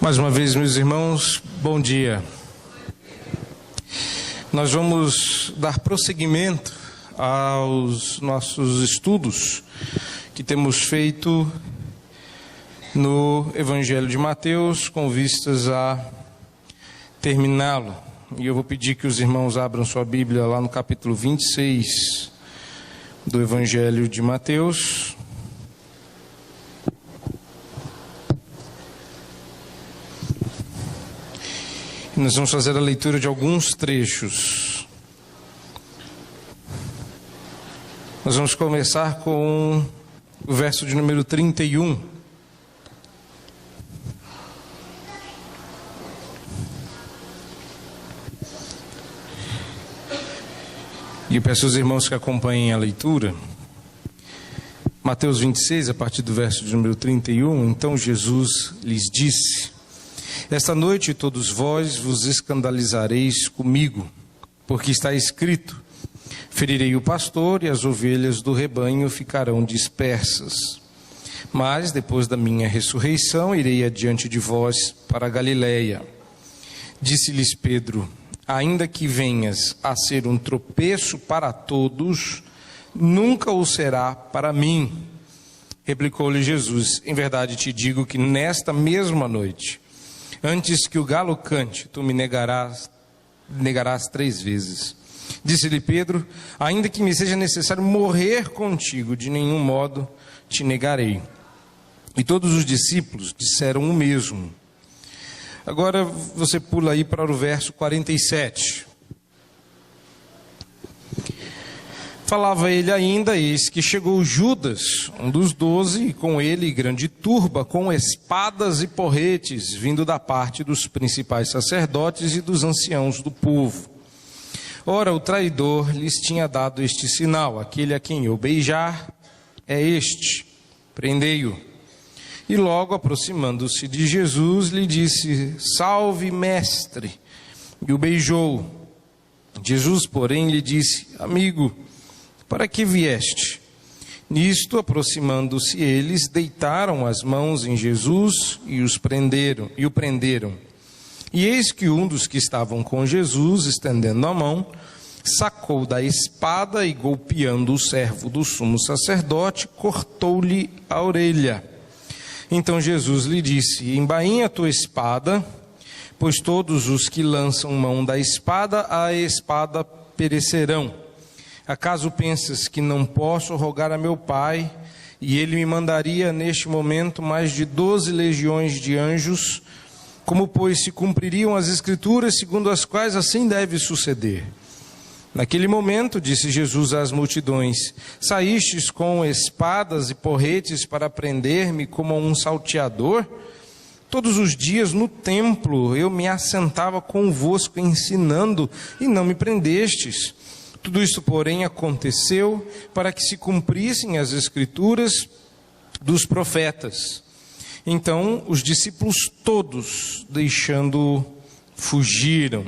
Mais uma vez, meus irmãos, bom dia. Nós vamos dar prosseguimento aos nossos estudos que temos feito no Evangelho de Mateus, com vistas a terminá-lo. E eu vou pedir que os irmãos abram sua Bíblia lá no capítulo 26 do Evangelho de Mateus. Nós vamos fazer a leitura de alguns trechos. Nós vamos começar com o verso de número 31. E eu peço aos irmãos que acompanhem a leitura. Mateus 26, a partir do verso de número 31. Então Jesus lhes disse: esta noite todos vós vos escandalizareis comigo, porque está escrito: ferirei o pastor e as ovelhas do rebanho ficarão dispersas. Mas depois da minha ressurreição irei adiante de vós para a Galileia. Disse-lhes Pedro: ainda que venhas a ser um tropeço para todos, nunca o será para mim. Replicou-lhe Jesus: em verdade te digo que nesta mesma noite, antes que o galo cante, tu me negarás 3 vezes. Disse-lhe Pedro: ainda que me seja necessário morrer contigo, de nenhum modo te negarei. E todos os discípulos disseram o mesmo. Agora você pula aí para o verso 47. Falava ele ainda, eis que chegou Judas, um dos 12, e com ele grande turba, com espadas e porretes, vindo da parte dos principais sacerdotes e dos anciãos do povo. Ora, o traidor lhes tinha dado este sinal: aquele a quem eu beijar é este, prendei-o. E logo, aproximando-se de Jesus, lhe disse: salve, mestre, e o beijou. Jesus, porém, lhe disse: amigo, para que vieste? Nisto, aproximando-se eles, deitaram as mãos em Jesus e o prenderam. E eis que um dos que estavam com Jesus, estendendo a mão, sacou da espada e, golpeando o servo do sumo sacerdote, cortou-lhe a orelha. Então Jesus lhe disse: embainha a tua espada, pois todos os que lançam mão da espada, a espada perecerão. Acaso pensas que não posso rogar a meu Pai, e ele me mandaria neste momento mais de 12 legiões de anjos? Como, pois, se cumpririam as Escrituras, segundo as quais assim deve suceder? Naquele momento, disse Jesus às multidões: saístes com espadas e porretes para prender-me como um salteador? Todos os dias no templo eu me assentava convosco ensinando, e não me prendestes. Tudo isso, porém, aconteceu para que se cumprissem as Escrituras dos profetas. Então, os discípulos todos, deixando-o, fugiram.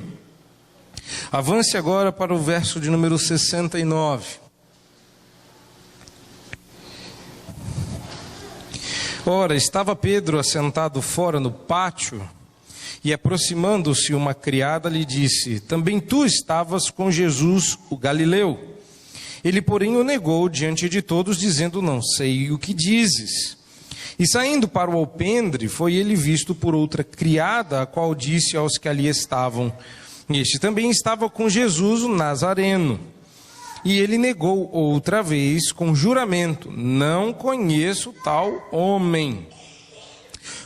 Avance agora para o verso de número 69. Ora, estava Pedro assentado fora no pátio, e aproximando-se uma criada lhe disse: também tu estavas com Jesus, o Galileu. Ele, porém, o negou diante de todos, dizendo: não sei o que dizes. E saindo para o alpendre, foi ele visto por outra criada, a qual disse aos que ali estavam: este também estava com Jesus, o Nazareno. E ele negou outra vez com juramento: não conheço tal homem.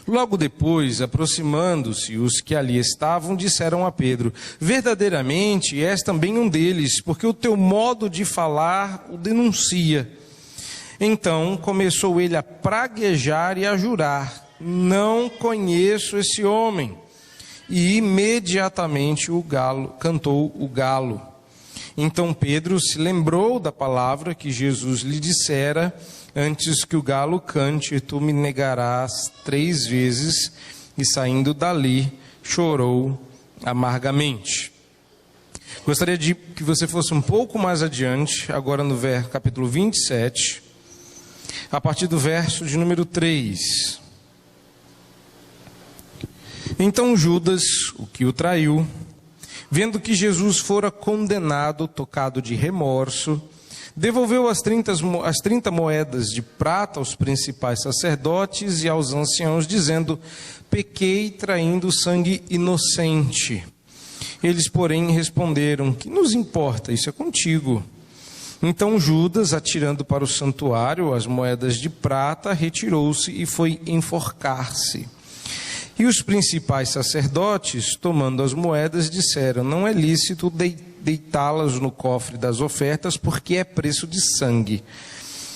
Logo depois, aproximando-se os que ali estavam, disseram a Pedro: verdadeiramente és também um deles, porque o teu modo de falar o denuncia. Então começou ele a praguejar e a jurar: não conheço esse homem. E imediatamente cantou o galo. Então Pedro se lembrou da palavra que Jesus lhe dissera: antes que o galo cante, tu me negarás 3 vezes. E saindo dali, chorou amargamente. Gostaria de que você fosse um pouco mais adiante, agora no capítulo 27, a partir do verso de número 3. Então Judas, o que o traiu, vendo que Jesus fora condenado, tocado de remorso, devolveu as 30 moedas de prata aos principais sacerdotes e aos anciãos, dizendo: pequei traindo sangue inocente. Eles, porém, responderam: que nos importa? Isso é contigo. Então Judas, atirando para o santuário as moedas de prata, retirou-se e foi enforcar-se. E os principais sacerdotes, tomando as moedas, disseram: não é lícito deitá-las no cofre das ofertas, porque é preço de sangue.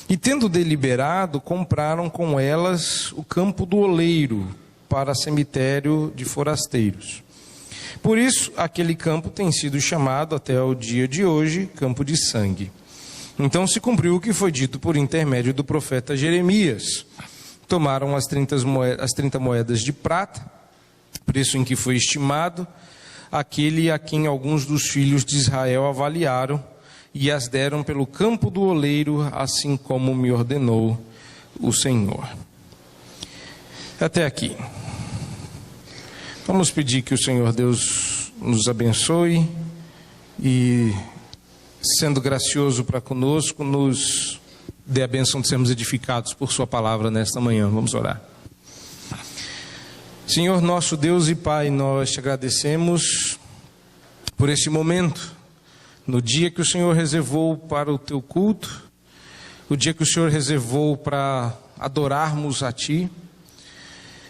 E tendo deliberado, compraram com elas o campo do oleiro para cemitério de forasteiros. Por isso, aquele campo tem sido chamado até o dia de hoje Campo de Sangue. Então se cumpriu o que foi dito por intermédio do profeta Jeremias. Tomaram as 30 moedas de prata, preço em que foi estimado, aquele a quem alguns dos filhos de Israel avaliaram, e as deram pelo campo do oleiro, assim como me ordenou o Senhor. Até aqui. Vamos pedir que o Senhor Deus nos abençoe e, sendo gracioso para conosco, nos dê a bênção de sermos edificados por sua palavra nesta manhã. Vamos orar. Senhor nosso Deus e Pai, nós te agradecemos por este momento, no dia que o Senhor reservou para o teu culto, o dia que o Senhor reservou para adorarmos a Ti,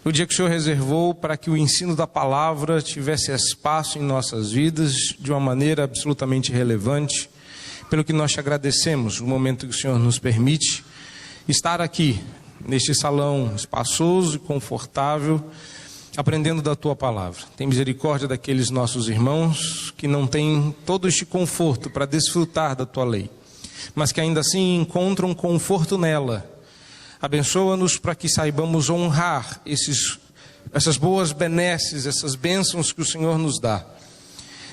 o dia que o Senhor reservou para que o ensino da palavra tivesse espaço em nossas vidas de uma maneira absolutamente relevante, pelo que nós te agradecemos, o momento que o Senhor nos permite estar aqui, neste salão espaçoso e confortável, aprendendo da Tua palavra. Tem misericórdia daqueles nossos irmãos que não têm todo este conforto para desfrutar da Tua lei, mas que ainda assim encontram conforto nela. Abençoa-nos para que saibamos honrar essas boas benesses, essas bênçãos que o Senhor nos dá,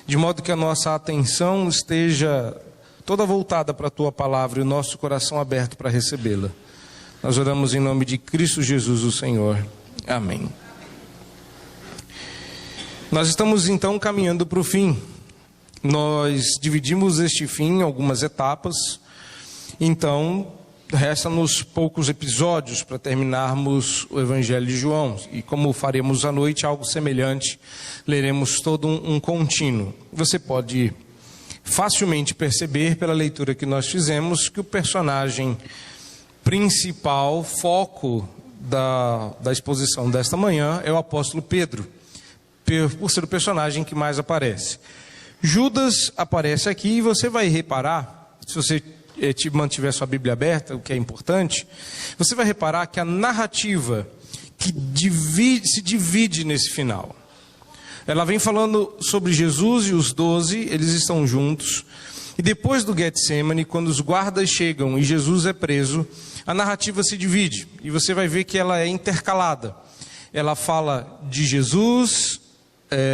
de modo que a nossa atenção esteja toda voltada para a Tua palavra e o nosso coração aberto para recebê-la. Nós oramos em nome de Cristo Jesus, o Senhor. Amém. Nós estamos então caminhando para o fim. Nós dividimos este fim em algumas etapas. Então, resta-nos poucos episódios para terminarmos o Evangelho de João. E como faremos à noite algo semelhante, leremos todo um contínuo. Você pode facilmente perceber pela leitura que nós fizemos que o personagem principal, foco da exposição desta manhã é o apóstolo Pedro, por ser o personagem que mais aparece. Judas aparece aqui e você vai reparar, se você mantiver sua Bíblia aberta, o que é importante, você vai reparar que a narrativa que se divide nesse final. Ela vem falando sobre Jesus e os 12, eles estão juntos. E depois do Getsemane, quando os guardas chegam e Jesus é preso, a narrativa se divide. E você vai ver que ela é intercalada. Ela fala de Jesus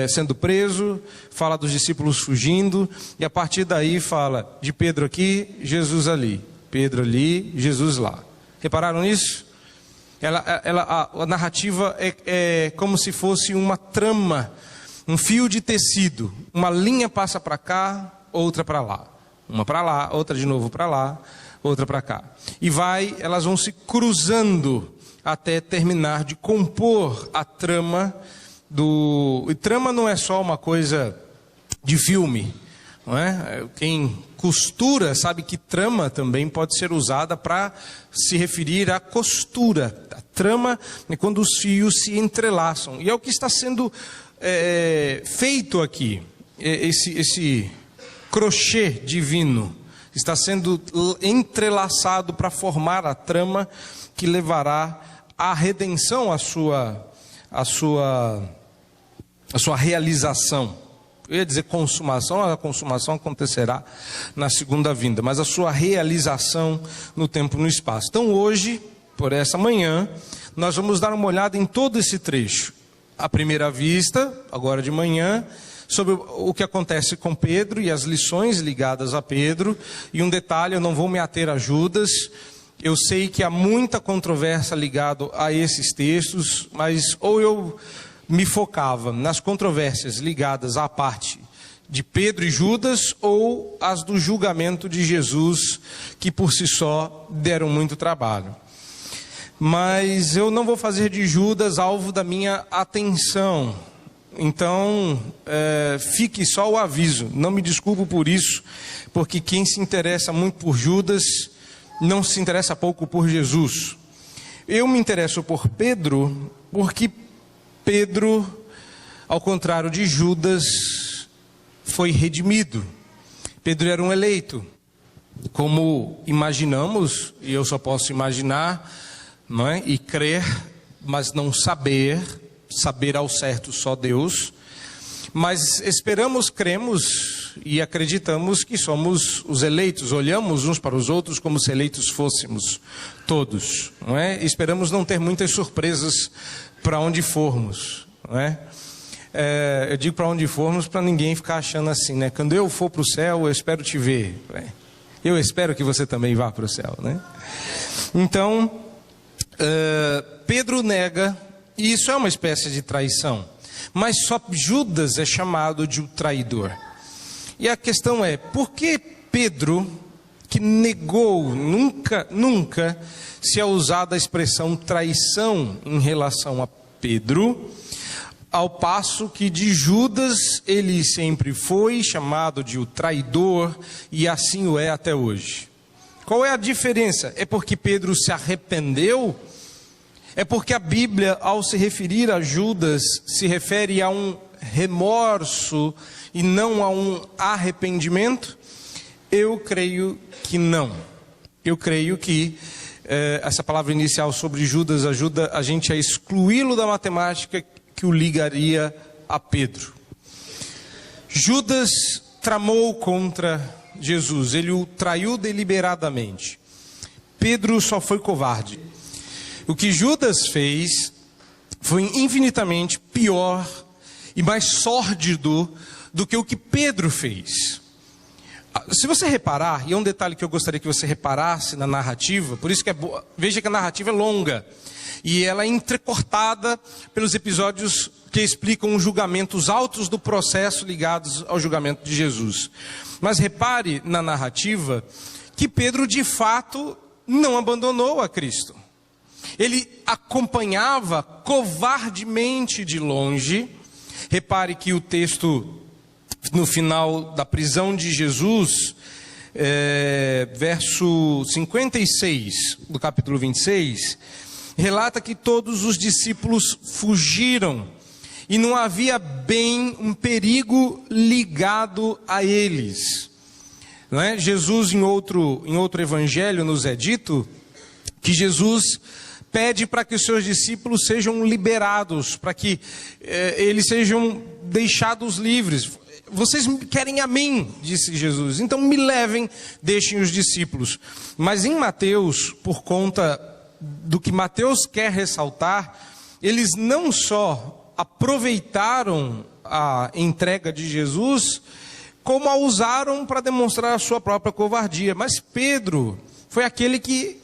sendo preso, fala dos discípulos fugindo, e a partir daí fala de Pedro aqui, Jesus ali. Pedro ali, Jesus lá. Repararam nisso? A narrativa é como se fosse uma trama, um fio de tecido. Uma linha passa para cá, outra para lá. Uma para lá, outra de novo para lá, outra para cá. E elas vão se cruzando até terminar de compor a trama E trama não é só uma coisa de filme, não é? Quem costura sabe que trama também pode ser usada para se referir à costura. A trama é quando os fios se entrelaçam. E é o que está sendo feito aqui. Esse crochê divino está sendo entrelaçado para formar a trama que levará à redenção, à sua realização. Eu ia dizer consumação, a consumação acontecerá na segunda vinda, mas a sua realização no tempo e no espaço. Então hoje, por essa manhã, nós vamos dar uma olhada em todo esse trecho. À primeira vista, agora de manhã, sobre o que acontece com Pedro e as lições ligadas a Pedro. E um detalhe, eu não vou me ater a Judas. Eu sei que há muita controvérsia ligada a esses textos, mas ou eu me focava nas controvérsias ligadas à parte de Pedro e Judas ou as do julgamento de Jesus, que por si só deram muito trabalho. Mas eu não vou fazer de Judas alvo da minha atenção. Então, fique só o aviso. Não me desculpo por isso, porque quem se interessa muito por Judas não se interessa pouco por Jesus. Eu me interesso por Pedro, porque Pedro, ao contrário de Judas, foi redimido. Pedro era um eleito. Como imaginamos, e eu só posso imaginar, não é? E crer, mas não saber ao certo só Deus. Mas esperamos, cremos e acreditamos que somos os eleitos. Olhamos uns para os outros como se eleitos fôssemos todos, não é? Esperamos não ter muitas surpresas para onde formos, não é? Eu digo para onde formos para ninguém ficar achando assim, né? Quando eu for para o céu, eu espero te ver. Eu espero que você também vá para o céu, né? Então, Pedro nega, e isso é uma espécie de traição. Mas só Judas é chamado de o traidor. E a questão é, por que Pedro, que negou, nunca se é usada a expressão traição em relação a Pedro, ao passo que de Judas ele sempre foi chamado de o traidor e assim o é até hoje? Qual é a diferença? É porque Pedro se arrependeu? É porque a Bíblia, ao se referir a Judas, se refere a um remorso e não a um arrependimento? Eu creio que não. Eu creio que essa palavra inicial sobre Judas ajuda a gente a excluí-lo da matemática que o ligaria a Pedro. Judas tramou contra Jesus, ele o traiu deliberadamente. Pedro só foi covarde. O que Judas fez foi infinitamente pior e mais sórdido do que o que Pedro fez. Se você reparar, e é um detalhe que eu gostaria que você reparasse na narrativa, por isso que veja que a narrativa é longa, e ela é entrecortada pelos episódios que explicam os julgamentos altos do processo ligados ao julgamento de Jesus. Mas repare na narrativa que Pedro de fato não abandonou a Cristo. Ele acompanhava covardemente de longe. Repare que o texto, no final da prisão de Jesus, verso 56 do capítulo 26, relata que todos os discípulos fugiram e não havia bem um perigo ligado a eles. Não é? Jesus, em outro evangelho, nos é dito que Jesus pede para que os seus discípulos sejam liberados, para que eles sejam deixados livres. Vocês querem a mim, disse Jesus, então me levem, deixem os discípulos. Mas em Mateus, por conta do que Mateus quer ressaltar, eles não só aproveitaram a entrega de Jesus, como a usaram para demonstrar a sua própria covardia. Mas Pedro foi aquele que,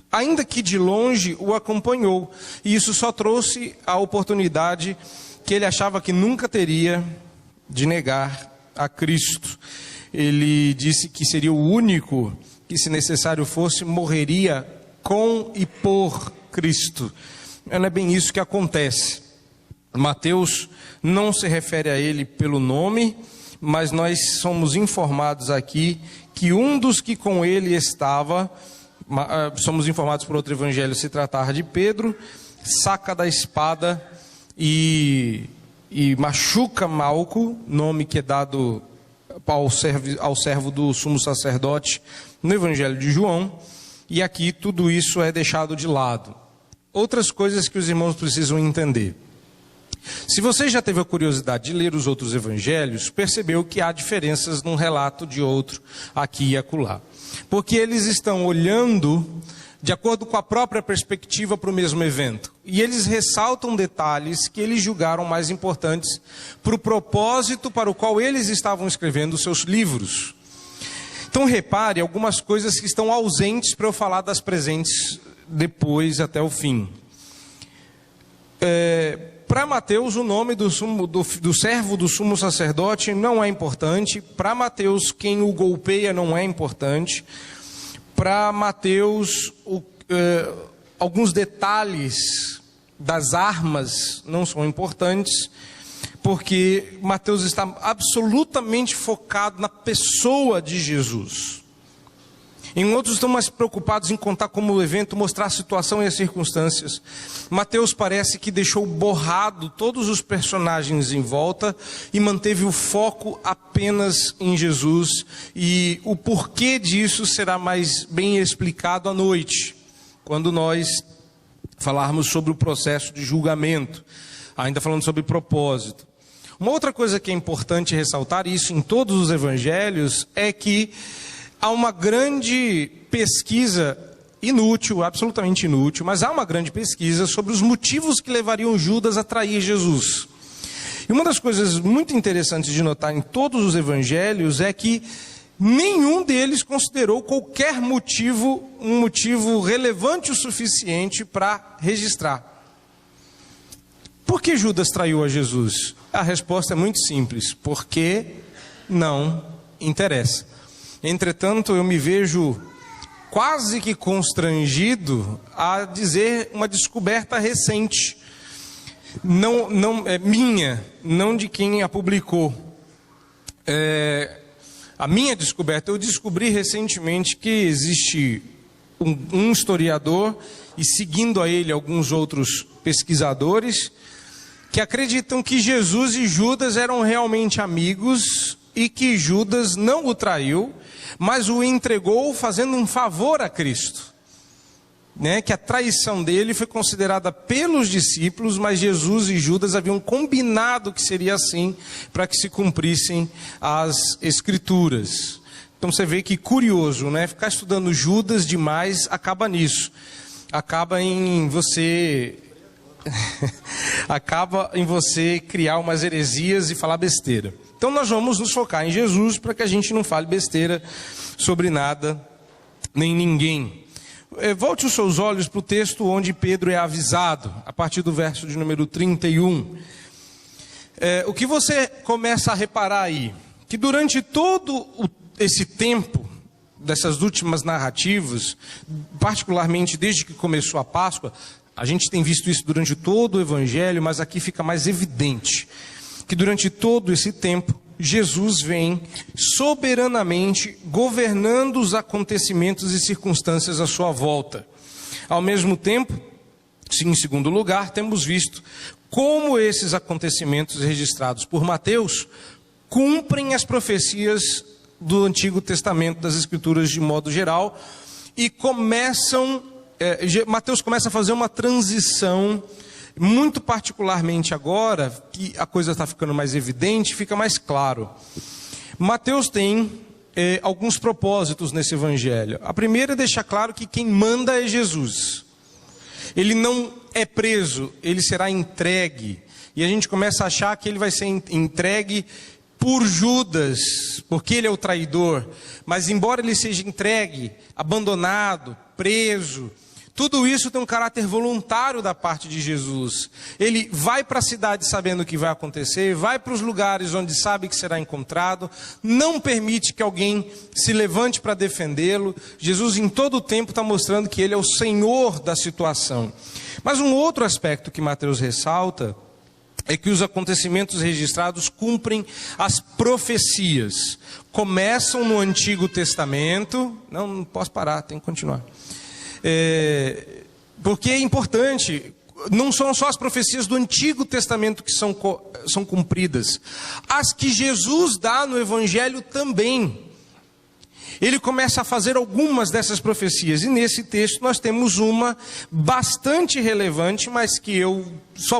ainda que de longe, o acompanhou. E isso só trouxe a oportunidade que ele achava que nunca teria de negar a Cristo. Ele disse que seria o único que, se necessário fosse, morreria com e por Cristo. Não é bem isso que acontece. Mateus não se refere a ele pelo nome, mas nós somos informados aqui que um dos que com ele estava, somos informados por outro evangelho se tratar de Pedro, saca da espada e machuca Malco, nome que é dado ao servo do sumo sacerdote no evangelho de João, e aqui tudo isso é deixado de lado. Outras coisas que os irmãos precisam entender. Se você já teve a curiosidade de ler os outros evangelhos, percebeu que há diferenças num relato de outro aqui e acolá. Porque eles estão olhando de acordo com a própria perspectiva para o mesmo evento. E eles ressaltam detalhes que eles julgaram mais importantes para o propósito para o qual eles estavam escrevendo os seus livros. Então repare algumas coisas que estão ausentes para eu falar das presentes depois até o fim. Para Mateus, o nome do servo do sumo sacerdote não é importante. Para Mateus, quem o golpeia não é importante. Para Mateus, alguns detalhes das armas não são importantes, porque Mateus está absolutamente focado na pessoa de Jesus. Em outros estão mais preocupados em contar como o evento, mostrar a situação e as circunstâncias. Mateus parece que deixou borrado todos os personagens em volta e manteve o foco apenas em Jesus. E o porquê disso será mais bem explicado à noite, quando nós falarmos sobre o processo de julgamento, ainda falando sobre propósito. Uma outra coisa que é importante ressaltar, isso em todos os evangelhos, é que há uma grande pesquisa inútil, absolutamente inútil, mas há uma grande pesquisa sobre os motivos que levariam Judas a trair Jesus. E uma das coisas muito interessantes de notar em todos os evangelhos é que nenhum deles considerou qualquer motivo, um motivo relevante o suficiente para registrar. Por que Judas traiu a Jesus? A resposta é muito simples: porque não interessa. Entretanto, eu me vejo quase que constrangido a dizer uma descoberta recente, não é minha, não de quem a publicou. A minha descoberta, eu descobri recentemente que existe um historiador, e seguindo a ele alguns outros pesquisadores, que acreditam que Jesus e Judas eram realmente amigos e que Judas não o traiu, mas o entregou fazendo um favor a Cristo. Que a traição dele foi considerada pelos discípulos, mas Jesus e Judas haviam combinado que seria assim, para que se cumprissem as Escrituras. Então você vê que curioso, ficar estudando Judas demais acaba nisso. Acaba em você criar umas heresias e falar besteira. Então nós vamos nos focar em Jesus para que a gente não fale besteira sobre nada nem ninguém. Volte os seus olhos para o texto onde Pedro é avisado, a partir do verso de número 31. O que você começa a reparar aí? Que durante todo esse tempo, dessas últimas narrativas, particularmente desde que começou a Páscoa, a gente tem visto isso durante todo o Evangelho, mas aqui fica mais evidente, que durante todo esse tempo, Jesus vem soberanamente governando os acontecimentos e circunstâncias à sua volta. Ao mesmo tempo, em segundo lugar, temos visto como esses acontecimentos registrados por Mateus cumprem as profecias do Antigo Testamento, das Escrituras de modo geral, e Mateus começa a fazer uma transição, muito particularmente agora, que a coisa está ficando mais evidente, fica mais claro. Mateus tem alguns propósitos nesse evangelho. A primeira é deixar claro que quem manda é Jesus. Ele não é preso, ele será entregue. E a gente começa a achar que ele vai ser entregue por Judas, porque ele é o traidor. Mas embora ele seja entregue, abandonado, preso, tudo isso tem um caráter voluntário da parte de Jesus. Ele vai para a cidade sabendo o que vai acontecer, vai para os lugares onde sabe que será encontrado, não permite que alguém se levante para defendê-lo. Jesus em todo o tempo está mostrando que ele é o Senhor da situação. Mas um outro aspecto que Mateus ressalta é que os acontecimentos registrados cumprem as profecias. Começam no Antigo Testamento. Não posso parar, tem que continuar. Porque é importante, não são só as profecias do Antigo Testamento que são cumpridas, as que Jesus dá no Evangelho também. Ele começa a fazer algumas dessas profecias, e nesse texto nós temos uma bastante relevante, mas que eu só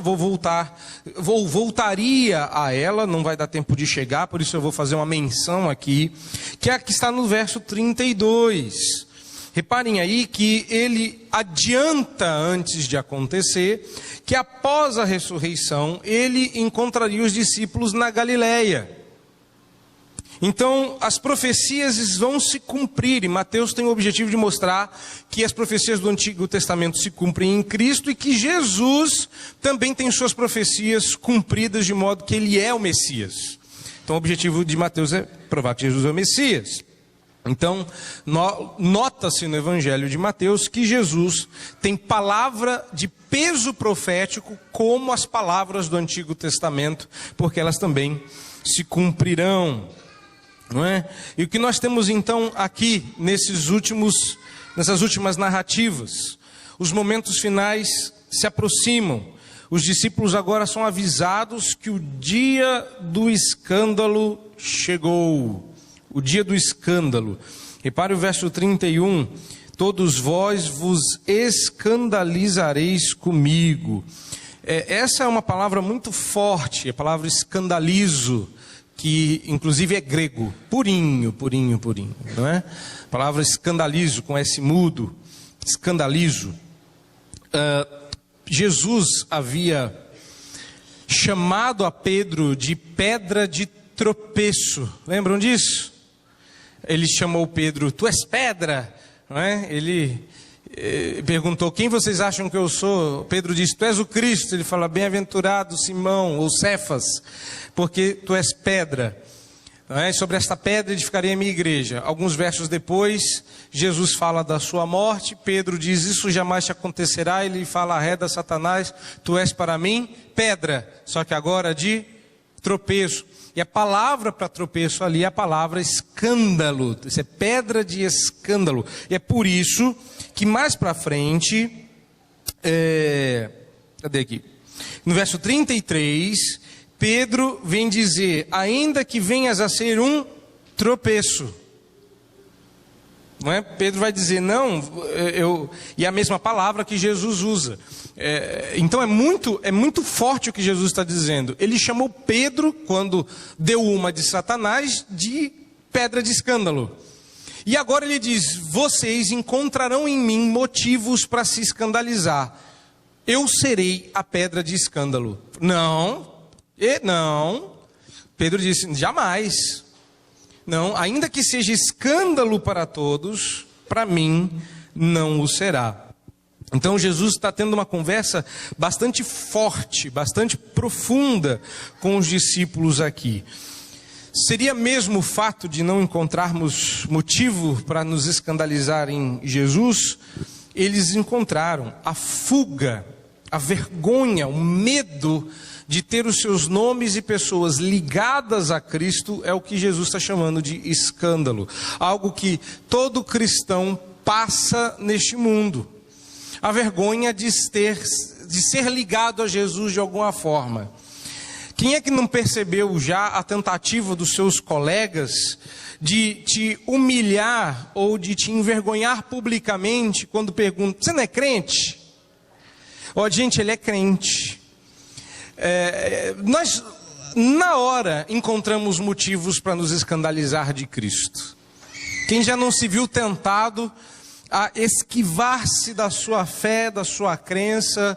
voltaria a ela, não vai dar tempo de chegar, por isso eu vou fazer uma menção aqui, que é a que está no verso 32. Reparem aí que ele adianta antes de acontecer, que após a ressurreição, ele encontraria os discípulos na Galileia. Então, as profecias vão se cumprir, e Mateus tem o objetivo de mostrar que as profecias do Antigo Testamento se cumprem em Cristo e que Jesus também tem suas profecias cumpridas de modo que ele é o Messias. Então, o objetivo de Mateus é provar que Jesus é o Messias. Então, nota-se no Evangelho de Mateus que Jesus tem palavra de peso profético como as palavras do Antigo Testamento, porque elas também se cumprirão. Não é? E o que nós temos então aqui nessas últimas narrativas, os momentos finais se aproximam. Os discípulos agora são avisados que o dia do escândalo chegou. O dia do escândalo. Repare o verso 31. Todos vós vos escandalizareis comigo. Essa é uma palavra muito forte, a palavra escandalizo, que inclusive é grego, purinho, não é? A palavra escandalizo, com S mudo, escandalizo. Jesus havia chamado a Pedro de pedra de tropeço, lembram disso? Ele chamou Pedro, tu és pedra, não é? Ele perguntou, quem vocês acham que eu sou? Pedro disse, tu és o Cristo. Ele fala, bem-aventurado Simão, ou Cefas, porque tu és pedra. Não é? Sobre esta pedra edificarei a minha igreja. Alguns versos depois, Jesus fala da sua morte. Pedro diz, isso jamais te acontecerá. Ele fala, arreda Satanás, tu és para mim pedra, só que agora de tropeço. E a palavra para tropeço ali é a palavra escândalo. Isso é pedra de escândalo. E é por isso que mais para frente, cadê aqui? No verso 33, Pedro vem dizer, ainda que venhas a ser um tropeço. Não é? Pedro vai dizer, não, e é a mesma palavra que Jesus usa. Então é muito forte o que Jesus está dizendo. Ele chamou Pedro, quando deu uma de Satanás, de pedra de escândalo. E agora ele diz, vocês encontrarão em mim motivos para se escandalizar. Eu serei a pedra de escândalo. Não. Pedro disse, jamais. Não, ainda que seja escândalo para todos, para mim não o será. Então Jesus está tendo uma conversa bastante forte, bastante profunda com os discípulos aqui. Seria mesmo o fato de não encontrarmos motivo para nos escandalizar em Jesus? Eles encontraram a fuga, a vergonha, o medo de ter os seus nomes e pessoas ligadas a Cristo, é o que Jesus está chamando de escândalo. Algo que todo cristão passa neste mundo. A vergonha de ser ligado a Jesus de alguma forma. Quem é que não percebeu já a tentativa dos seus colegas de te humilhar ou de te envergonhar publicamente quando perguntam, você não é crente? Ó, gente, ele é crente. Nós, na hora, encontramos motivos para nos escandalizar de Cristo. Quem já não se viu tentado a esquivar-se da sua fé, da sua crença,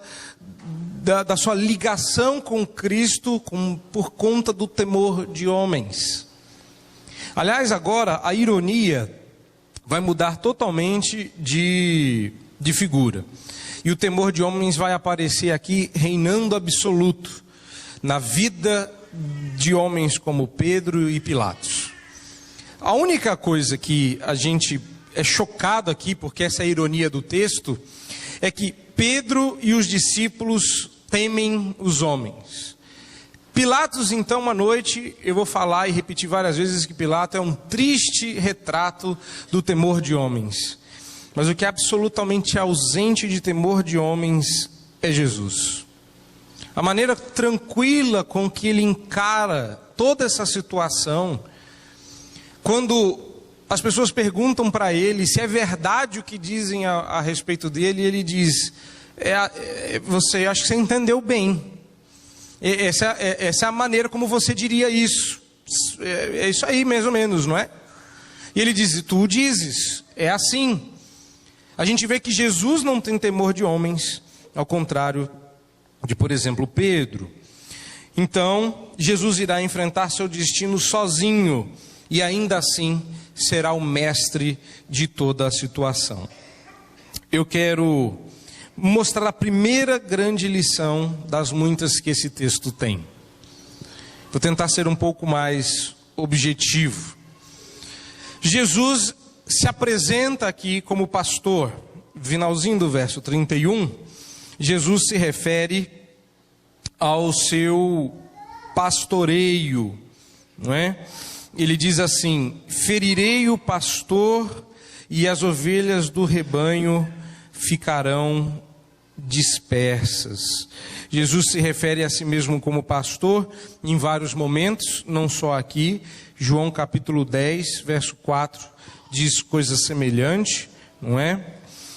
da sua ligação com Cristo por conta do temor de homens. Aliás, agora a ironia vai mudar totalmente de figura. E o temor de homens vai aparecer aqui reinando absoluto na vida de homens como Pedro e Pilatos. A única coisa que a gente é chocado aqui, porque essa é a ironia do texto, é que Pedro e os discípulos temem os homens. Pilatos, então, uma noite, eu vou falar e repetir várias vezes que Pilatos é um triste retrato do temor de homens. Mas o que é absolutamente ausente de temor de homens é Jesus. A maneira tranquila com que ele encara toda essa situação, quando as pessoas perguntam para ele se é verdade o que dizem a respeito dele, ele diz, você, acho que você entendeu bem. Essa é a maneira como você diria isso. É isso aí, mais ou menos, não é? E ele diz, tu dizes, é assim. A gente vê que Jesus não tem temor de homens, ao contrário de, por exemplo, Pedro. Então, Jesus irá enfrentar seu destino sozinho, e ainda assim será o mestre de toda a situação. Eu quero mostrar a primeira grande lição das muitas que esse texto tem. Vou tentar ser um pouco mais objetivo. Jesus se apresenta aqui como pastor. Finalzinho do verso 31, Jesus se refere ao seu pastoreio, não é? Ele diz assim: ferirei o pastor e as ovelhas do rebanho ficarão dispersas. Jesus se refere a si mesmo como pastor em vários momentos, não só aqui. João capítulo 10, verso 4, diz coisa semelhante, não é?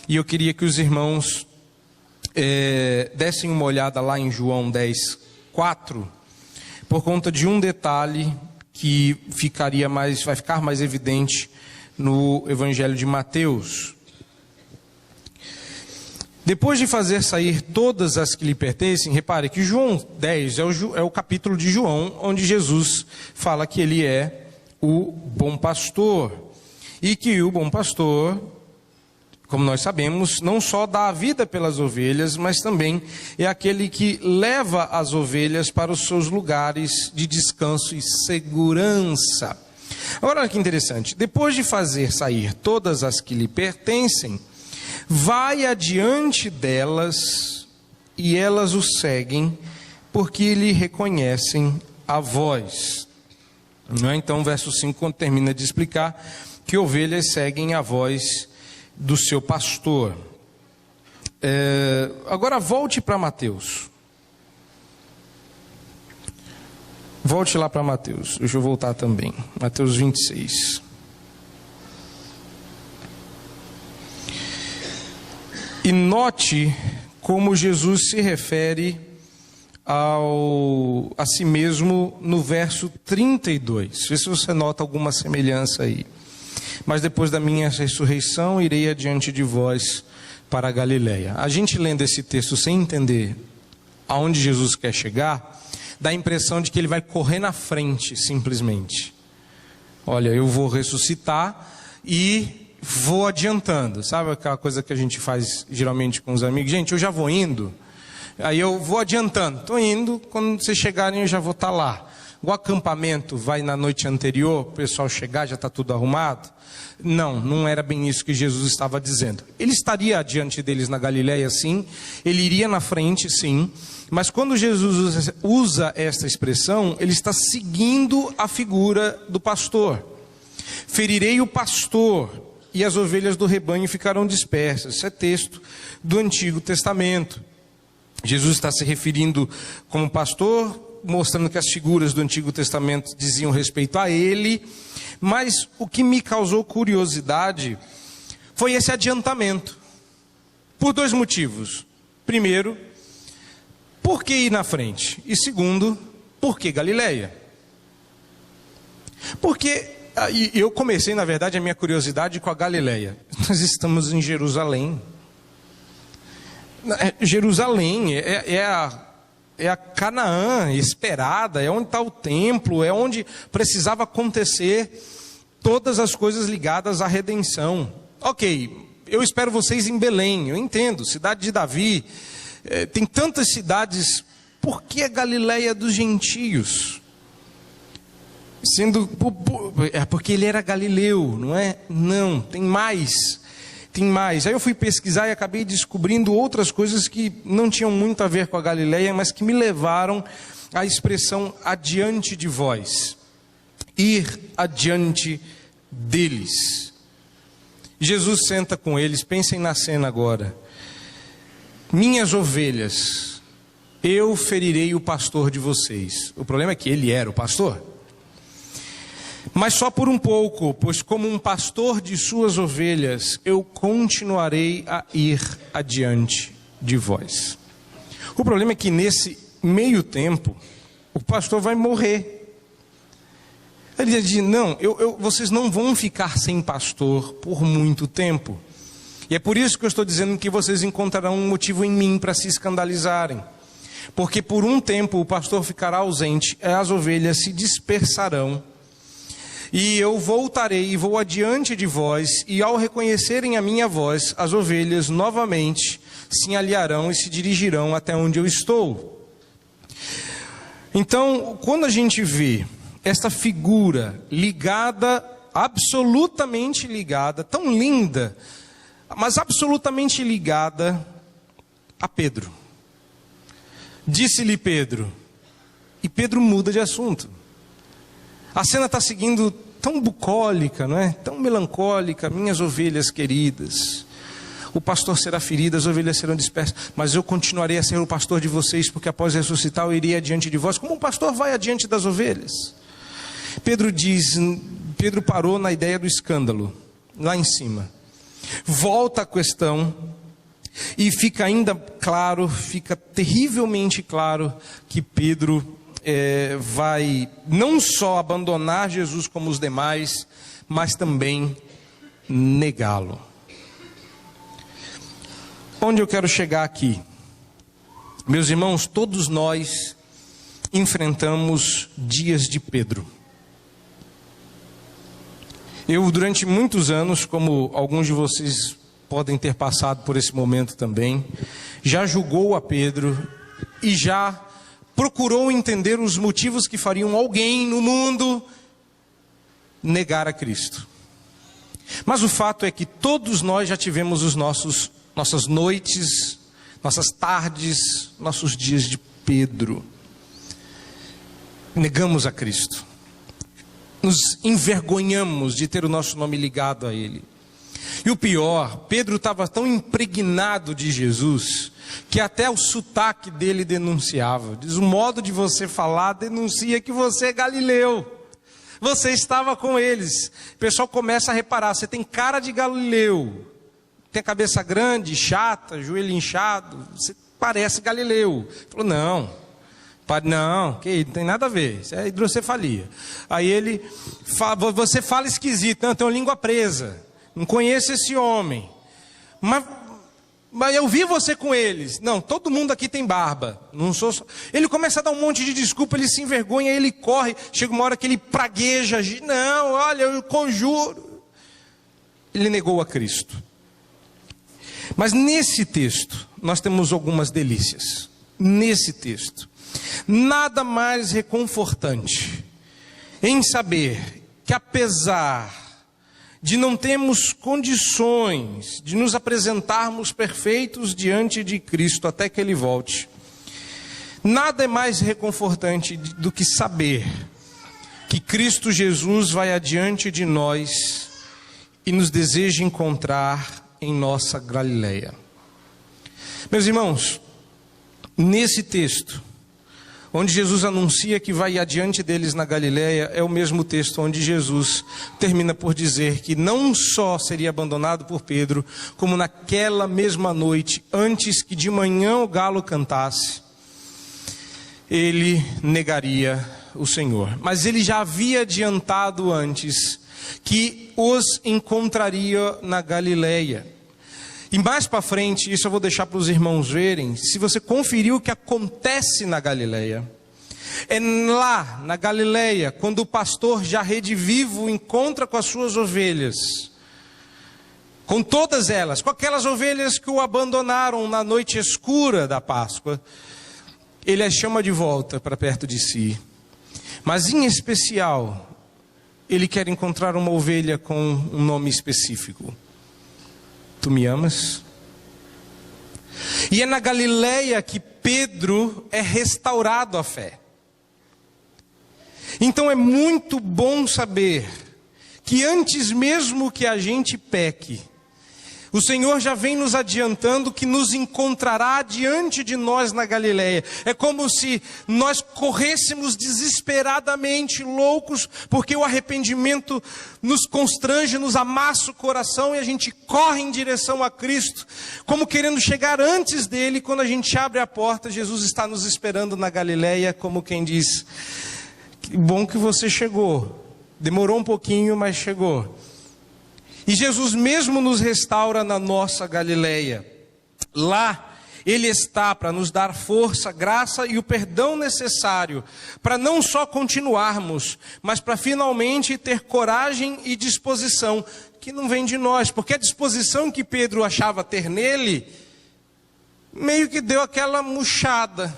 E eu queria que os irmãos dessem uma olhada lá em João 10, 4, por conta de um detalhe que vai ficar mais evidente no Evangelho de Mateus. Depois de fazer sair todas as que lhe pertencem, repare que João 10 é o capítulo de João, onde Jesus fala que ele é o bom pastor. E que o bom pastor, como nós sabemos, não só dá a vida pelas ovelhas, mas também é aquele que leva as ovelhas para os seus lugares de descanso e segurança. Agora, olha que interessante. Depois de fazer sair todas as que lhe pertencem, vai adiante delas e elas o seguem, porque lhe reconhecem a voz. Não é? Então, o verso 5, quando termina de explicar que ovelhas seguem a voz do seu pastor. Agora volte para Mateus. Volte lá para Mateus. Deixa eu voltar também. Mateus 26. E note como Jesus se refere a si mesmo no verso 32. Vê se você nota alguma semelhança aí. Mas depois da minha ressurreição, irei adiante de vós para a Galileia. A gente lendo esse texto sem entender aonde Jesus quer chegar, dá a impressão de que ele vai correr na frente, simplesmente. Olha, eu vou ressuscitar e vou adiantando. Sabe aquela coisa que a gente faz geralmente com os amigos? Gente, eu já vou indo, aí eu vou adiantando. Estou indo, quando vocês chegarem eu já vou estar lá. O acampamento vai na noite anterior, o pessoal chegar, já está tudo arrumado. Não era bem isso que Jesus estava dizendo. Ele estaria diante deles na Galileia, sim. Ele iria na frente, sim. Mas quando Jesus usa esta expressão, ele está seguindo a figura do pastor. Ferirei o pastor e as ovelhas do rebanho ficarão dispersas. Isso é texto do Antigo Testamento. Jesus está se referindo como pastor, mostrando que as figuras do Antigo Testamento diziam respeito a ele, mas o que me causou curiosidade foi esse adiantamento, por dois motivos. Primeiro, por que ir na frente? E segundo, por que Galileia? Porque eu comecei, na verdade, a minha curiosidade com a Galileia. Nós estamos em Jerusalém. Jerusalém é a Canaã esperada, é onde está o templo, é onde precisava acontecer todas as coisas ligadas à redenção. Ok, eu espero vocês em Belém, eu entendo, cidade de Davi, tem tantas cidades, por que a Galileia dos gentios? Porque ele era galileu, não é? Não, tem mais. Aí eu fui pesquisar e acabei descobrindo outras coisas que não tinham muito a ver com a Galileia, mas que me levaram à expressão adiante de vós. Ir adiante deles. Jesus senta com eles, pensem na cena agora. Minhas ovelhas, eu ferirei o pastor de vocês. O problema é que ele era o pastor. Mas só por um pouco, pois como um pastor de suas ovelhas, eu continuarei a ir adiante de vós. O problema é que nesse meio tempo, o pastor vai morrer. Ele diz, não, vocês não vão ficar sem pastor por muito tempo. E é por isso que eu estou dizendo que vocês encontrarão um motivo em mim para se escandalizarem. Porque por um tempo o pastor ficará ausente, as ovelhas se dispersarão. E eu voltarei e vou adiante de vós, e ao reconhecerem a minha voz, as ovelhas novamente se alinharão e se dirigirão até onde eu estou. Então, quando a gente vê esta figura ligada, absolutamente ligada, tão linda, mas absolutamente ligada a Pedro. Disse-lhe Pedro, e Pedro muda de assunto. A cena está seguindo tão bucólica, não é? Tão melancólica, minhas ovelhas queridas. O pastor será ferido, as ovelhas serão dispersas, mas eu continuarei a ser o pastor de vocês, porque após ressuscitar eu irei adiante de vós, como um pastor vai adiante das ovelhas. Pedro parou na ideia do escândalo, lá em cima. Volta a questão e fica ainda claro, fica terrivelmente claro que Pedro vai não só abandonar Jesus como os demais, mas também negá-lo. Onde eu quero chegar aqui? Meus irmãos, todos nós enfrentamos dias de Pedro. Eu, durante muitos anos, como alguns de vocês podem ter passado por esse momento também, já julgou a Pedro e já procurou entender os motivos que fariam alguém no mundo negar a Cristo. Mas o fato é que todos nós já tivemos nossas noites, nossas tardes, nossos dias de Pedro. Negamos a Cristo. Nos envergonhamos de ter o nosso nome ligado a Ele. E o pior, Pedro estava tão impregnado de Jesus, que até o sotaque dele denunciava. Diz, o modo de você falar denuncia que você é galileu. Você estava com eles. O pessoal começa a reparar, você tem cara de galileu. Tem a cabeça grande, chata, joelho inchado, você parece galileu. Ele falou, não, que não tem nada a ver, isso é hidrocefalia. Aí ele fala, você fala esquisito, não, tem uma língua presa, não conheço esse homem. Mas eu vi você com eles. Não, todo mundo aqui tem barba. Não sou só. Ele começa a dar um monte de desculpa, ele se envergonha, ele corre. Chega uma hora que ele pragueja. Não, olha, eu conjuro. Ele negou a Cristo. Mas nesse texto, nós temos algumas delícias. Nesse texto. Nada mais reconfortante em saber que apesar de não termos condições de nos apresentarmos perfeitos diante de Cristo até que Ele volte, nada é mais reconfortante do que saber que Cristo Jesus vai adiante de nós e nos deseja encontrar em nossa Galileia. Meus irmãos, nesse texto, onde Jesus anuncia que vai adiante deles na Galileia, é o mesmo texto onde Jesus termina por dizer que não só seria abandonado por Pedro, como naquela mesma noite, antes que de manhã o galo cantasse, ele negaria o Senhor. Mas ele já havia adiantado antes que os encontraria na Galileia. E mais para frente, isso eu vou deixar para os irmãos verem, se você conferir o que acontece na Galileia, é lá na Galileia, quando o pastor já redivivo encontra com as suas ovelhas, com todas elas, com aquelas ovelhas que o abandonaram na noite escura da Páscoa, ele as chama de volta para perto de si. Mas em especial, ele quer encontrar uma ovelha com um nome específico. Tu me amas? E é na Galileia que Pedro é restaurado à fé. Então é muito bom saber que antes mesmo que a gente peque, o Senhor já vem nos adiantando que nos encontrará diante de nós na Galileia. É como se nós corrêssemos desesperadamente loucos, porque o arrependimento nos constrange, nos amassa o coração e a gente corre em direção a Cristo, como querendo chegar antes dele. Quando a gente abre a porta, Jesus está nos esperando na Galileia, como quem diz, que bom que você chegou, demorou um pouquinho, mas chegou. E Jesus mesmo nos restaura na nossa Galileia. Lá, Ele está para nos dar força, graça e o perdão necessário para não só continuarmos, mas para finalmente ter coragem e disposição, que não vem de nós, porque a disposição que Pedro achava ter nele, meio que deu aquela murchada.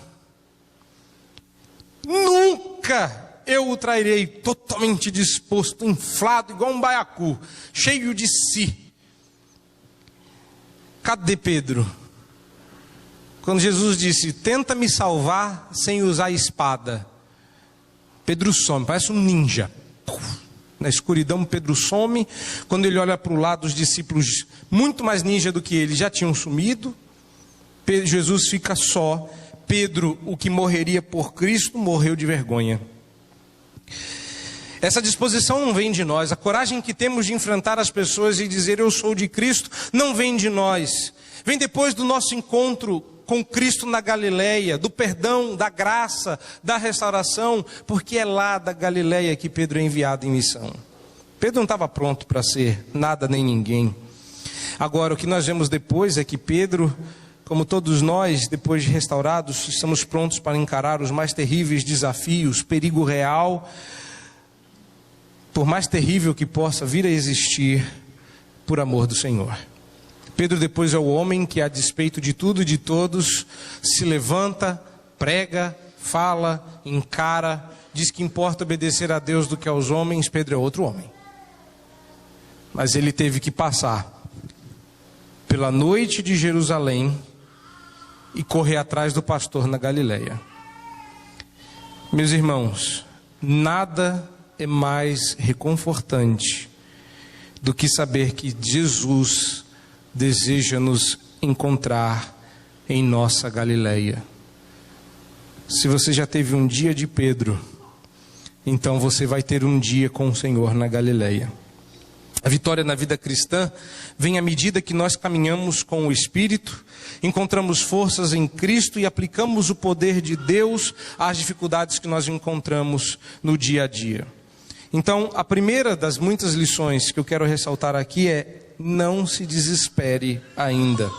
Nunca eu o trairei totalmente disposto, inflado, igual um baiacu, cheio de si. Cadê Pedro? Quando Jesus disse, tenta me salvar sem usar espada, Pedro some, parece um ninja. Na escuridão Pedro some. Quando ele olha para o lado, os discípulos, muito mais ninja do que ele, já tinham sumido. Jesus fica só. Pedro, o que morreria por Cristo, morreu de vergonha. Essa disposição não vem de nós. A coragem que temos de enfrentar as pessoas e dizer eu sou de Cristo, não vem de nós. Vem depois do nosso encontro com Cristo na Galileia, do perdão, da graça, da restauração, porque é lá da Galileia que Pedro é enviado em missão. Pedro não estava pronto para ser nada nem ninguém. Agora, o que nós vemos depois é que Pedro, como todos nós, depois de restaurados, estamos prontos para encarar os mais terríveis desafios, perigo real, por mais terrível que possa vir a existir, por amor do Senhor. Pedro depois é o homem que, a despeito de tudo e de todos, se levanta, prega, fala, encara, diz que importa obedecer a Deus do que aos homens. Pedro é outro homem. Mas ele teve que passar pela noite de Jerusalém e correr atrás do pastor na Galileia. Meus irmãos, nada é mais reconfortante do que saber que Jesus deseja nos encontrar em nossa Galileia. Se você já teve um dia de Pedro, então você vai ter um dia com o Senhor na Galileia. A vitória na vida cristã vem à medida que nós caminhamos com o Espírito, encontramos forças em Cristo e aplicamos o poder de Deus às dificuldades que nós encontramos no dia a dia. Então, a primeira das muitas lições que eu quero ressaltar aqui é: não se desespere ainda.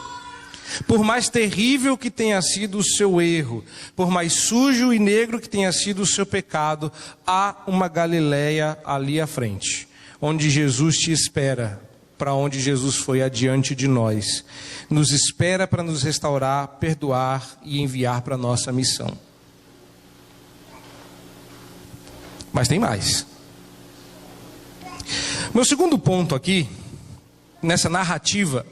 Por mais terrível que tenha sido o seu erro, por mais sujo e negro que tenha sido o seu pecado, há uma Galileia ali à frente, onde Jesus te espera, para onde Jesus foi adiante de nós. Nos espera para nos restaurar, perdoar e enviar para a nossa missão. Mas tem mais. Meu segundo ponto aqui, nessa narrativa,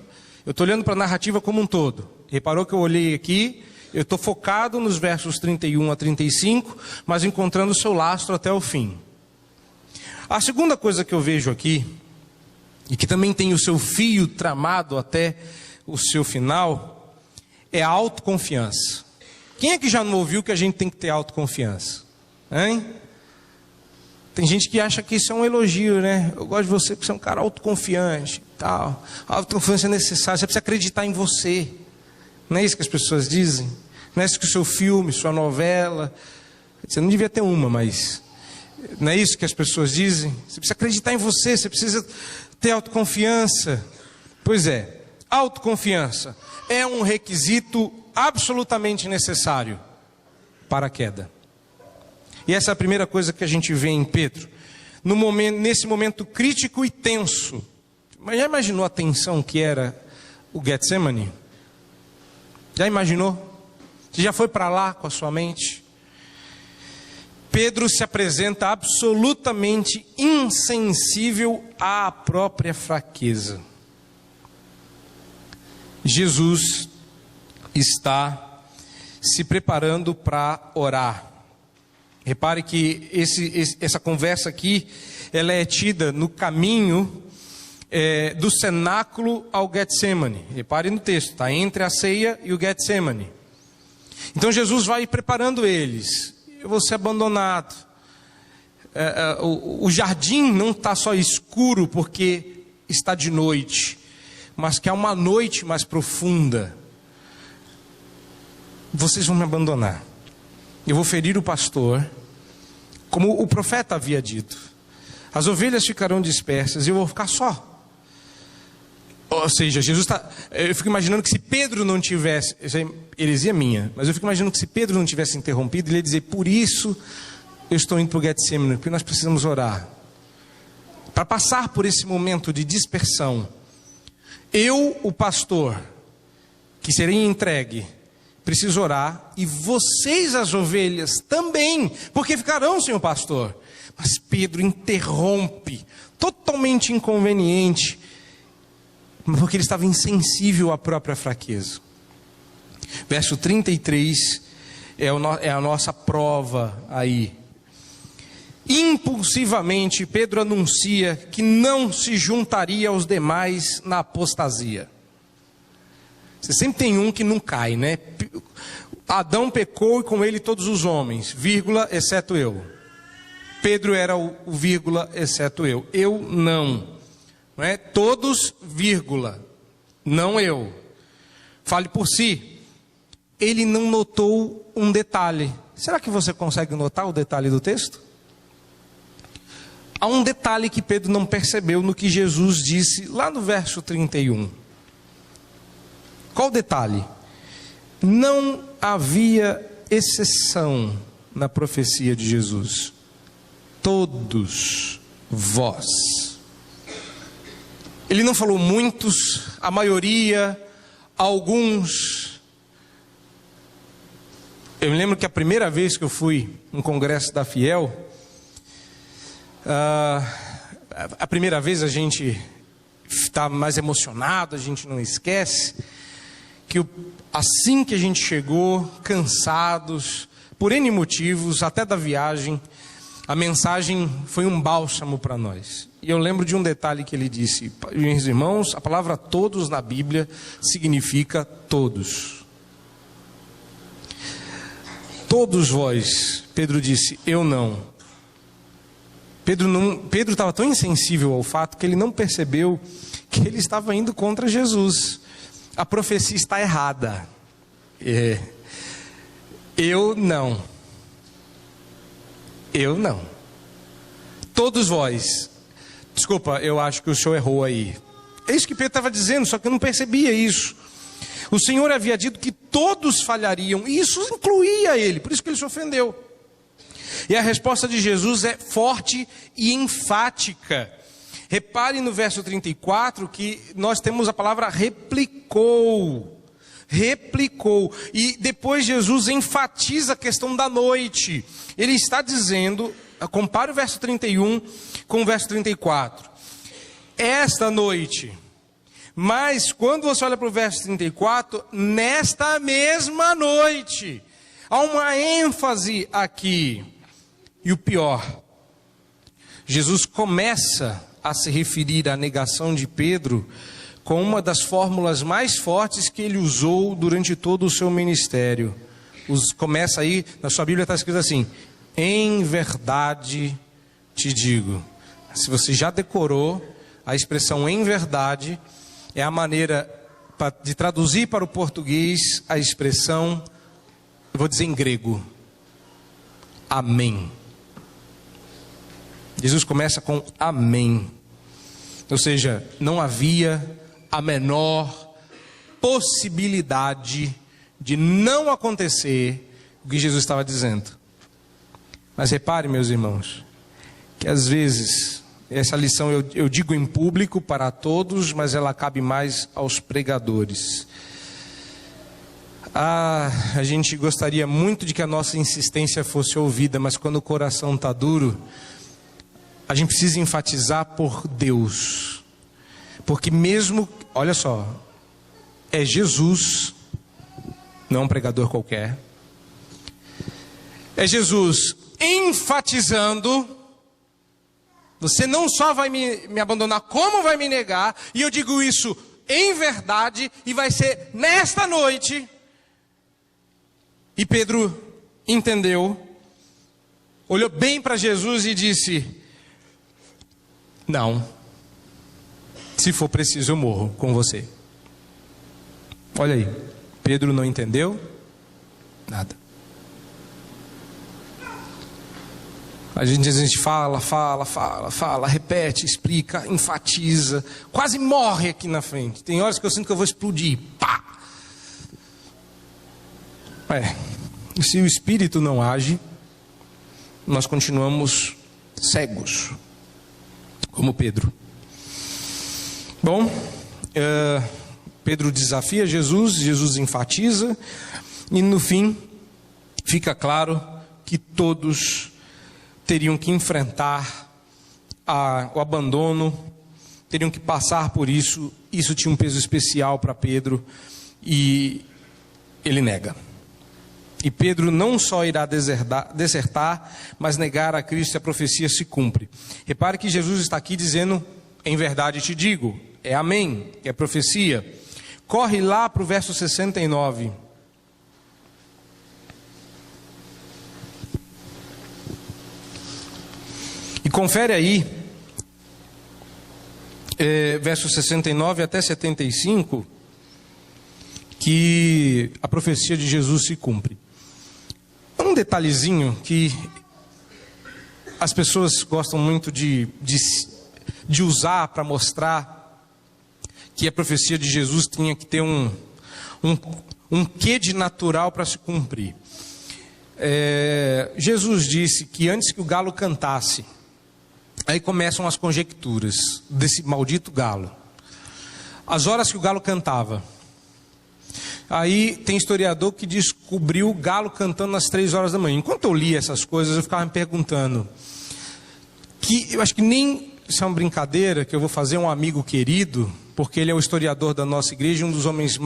eu estou olhando para a narrativa como um todo. Reparou que eu olhei aqui, eu estou focado nos versos 31 a 35, mas encontrando o seu lastro até o fim. A segunda coisa que eu vejo aqui, e que também tem o seu fio tramado até o seu final, é a autoconfiança. Quem é que já não ouviu que a gente tem que ter autoconfiança? Hein? Tem gente que acha que isso é um elogio, né? Eu gosto de você porque você é um cara autoconfiante, tal. A autoconfiança é necessária, você precisa acreditar em você. Não é isso que as pessoas dizem? Não é isso que o seu filme, sua novela... Você não devia ter uma, mas... Não é isso que as pessoas dizem? Você precisa acreditar em você, você precisa ter autoconfiança. Pois é, autoconfiança é um requisito absolutamente necessário para a queda. E essa é a primeira coisa que a gente vê em Pedro. Nesse momento crítico e tenso. Mas já imaginou a tensão que era o Getsemane? Já imaginou? Você já foi para lá com a sua mente? Pedro se apresenta absolutamente insensível à própria fraqueza. Jesus está se preparando para orar. Repare que essa conversa aqui, ela é tida no caminho do cenáculo ao Getsemane. Repare no texto, está entre a ceia e o Getsemane. Então Jesus vai preparando eles. Eu vou ser abandonado. O jardim não está só escuro porque está de noite, mas que há uma noite mais profunda. Vocês vão me abandonar. Eu vou ferir o pastor, como o profeta havia dito. As ovelhas ficarão dispersas e eu vou ficar só. Ou seja, Jesus está... Eu fico imaginando que se Pedro não tivesse... Isso é heresia minha. Mas eu fico imaginando que se Pedro não tivesse interrompido, ele ia dizer: por isso eu estou indo para o Getsemane, porque nós precisamos orar. Para passar por esse momento de dispersão, eu, o pastor, que serei entregue, preciso orar, e vocês, as ovelhas, também, porque ficarão sem o pastor. Mas Pedro interrompe, totalmente inconveniente, porque ele estava insensível à própria fraqueza. Verso 33 é a nossa prova aí. Impulsivamente, Pedro anuncia que não se juntaria aos demais na apostasia. Você sempre tem um que não cai, né? Adão pecou e com ele todos os homens, vírgula, exceto eu. Pedro era o vírgula, exceto eu. Eu não. Não é? Todos, vírgula, não eu. Fale por si. Ele não notou um detalhe. Será que você consegue notar o detalhe do texto? Há um detalhe que Pedro não percebeu no que Jesus disse lá no verso 31. Qual o detalhe? Não havia exceção na profecia de Jesus. Todos vós. Ele não falou muitos, a maioria, alguns. Eu me lembro que a primeira vez que eu fui no congresso da Fiel, a primeira vez a gente está mais emocionado, a gente não esquece que assim que a gente chegou, cansados, por N motivos, até da viagem, a mensagem foi um bálsamo para nós. E eu lembro de um detalhe que ele disse: meus irmãos, a palavra todos na Bíblia significa todos. Todos vós, Pedro disse, eu não. Pedro estava tão insensível ao fato que ele não percebeu que ele estava indo contra Jesus. A profecia está errada. Eu não. Eu não. Todos vós. Desculpa, eu acho que o senhor errou aí. É isso que Pedro estava dizendo, só que eu não percebia isso. O Senhor havia dito que todos falhariam, e isso incluía ele, por isso que ele se ofendeu. E a resposta de Jesus é forte e enfática. Repare no verso 34 que nós temos a palavra replicou. Replicou. E depois Jesus enfatiza a questão da noite. Ele está dizendo, compare o verso 31 com o verso 34. Esta noite. Mas quando você olha para o verso 34, nesta mesma noite. Há uma ênfase aqui. E o pior, Jesus começa a se referir à negação de Pedro com uma das fórmulas mais fortes que ele usou durante todo o seu ministério. Começa aí, na sua Bíblia está escrito assim: em verdade te digo. Se você já decorou, a expressão em verdade é a maneira de traduzir para o português a expressão, eu vou dizer em grego, amém. Jesus começa com amém. Ou seja, não havia a menor possibilidade de não acontecer o que Jesus estava dizendo. Mas repare, meus irmãos, que às vezes, essa lição eu digo em público para todos, mas ela cabe mais aos pregadores. A gente gostaria muito de que a nossa insistência fosse ouvida, mas quando o coração está duro, a gente precisa enfatizar por Deus. Porque mesmo, olha só, é Jesus, não é um pregador qualquer. É Jesus enfatizando: você não só vai me abandonar, como vai me negar. E eu digo isso em verdade, e vai ser nesta noite. E Pedro entendeu, olhou bem para Jesus e disse: não, se for preciso eu morro com você. Olha aí, Pedro não entendeu nada. A gente fala, repete, explica, enfatiza, quase morre aqui na frente. Tem horas que eu sinto que eu vou explodir. Pá! E se o Espírito não age, nós continuamos cegos, como Pedro. Bom, Pedro desafia Jesus, Jesus enfatiza, e no fim fica claro que todos teriam que enfrentar o abandono, teriam que passar por isso. Isso tinha um peso especial para Pedro, e ele nega. E Pedro não só irá desertar, mas negar a Cristo, e a profecia se cumpre. Repare que Jesus está aqui dizendo, em verdade te digo, é amém, é profecia. Corre lá para o verso 69. E confere aí, versos 69 até 75, que a profecia de Jesus se cumpre. Um detalhezinho que as pessoas gostam muito de usar para mostrar que a profecia de Jesus tinha que ter um quê de natural para se cumprir. Jesus disse que antes que o galo cantasse, aí começam as conjecturas desse maldito galo. As horas que o galo cantava. Aí tem historiador que descobriu o galo cantando às 3 horas da manhã. Enquanto eu li essas coisas, eu ficava me perguntando, que eu acho que nem isso é uma brincadeira, que eu vou fazer um amigo querido, porque ele é o historiador da nossa igreja, um dos homens,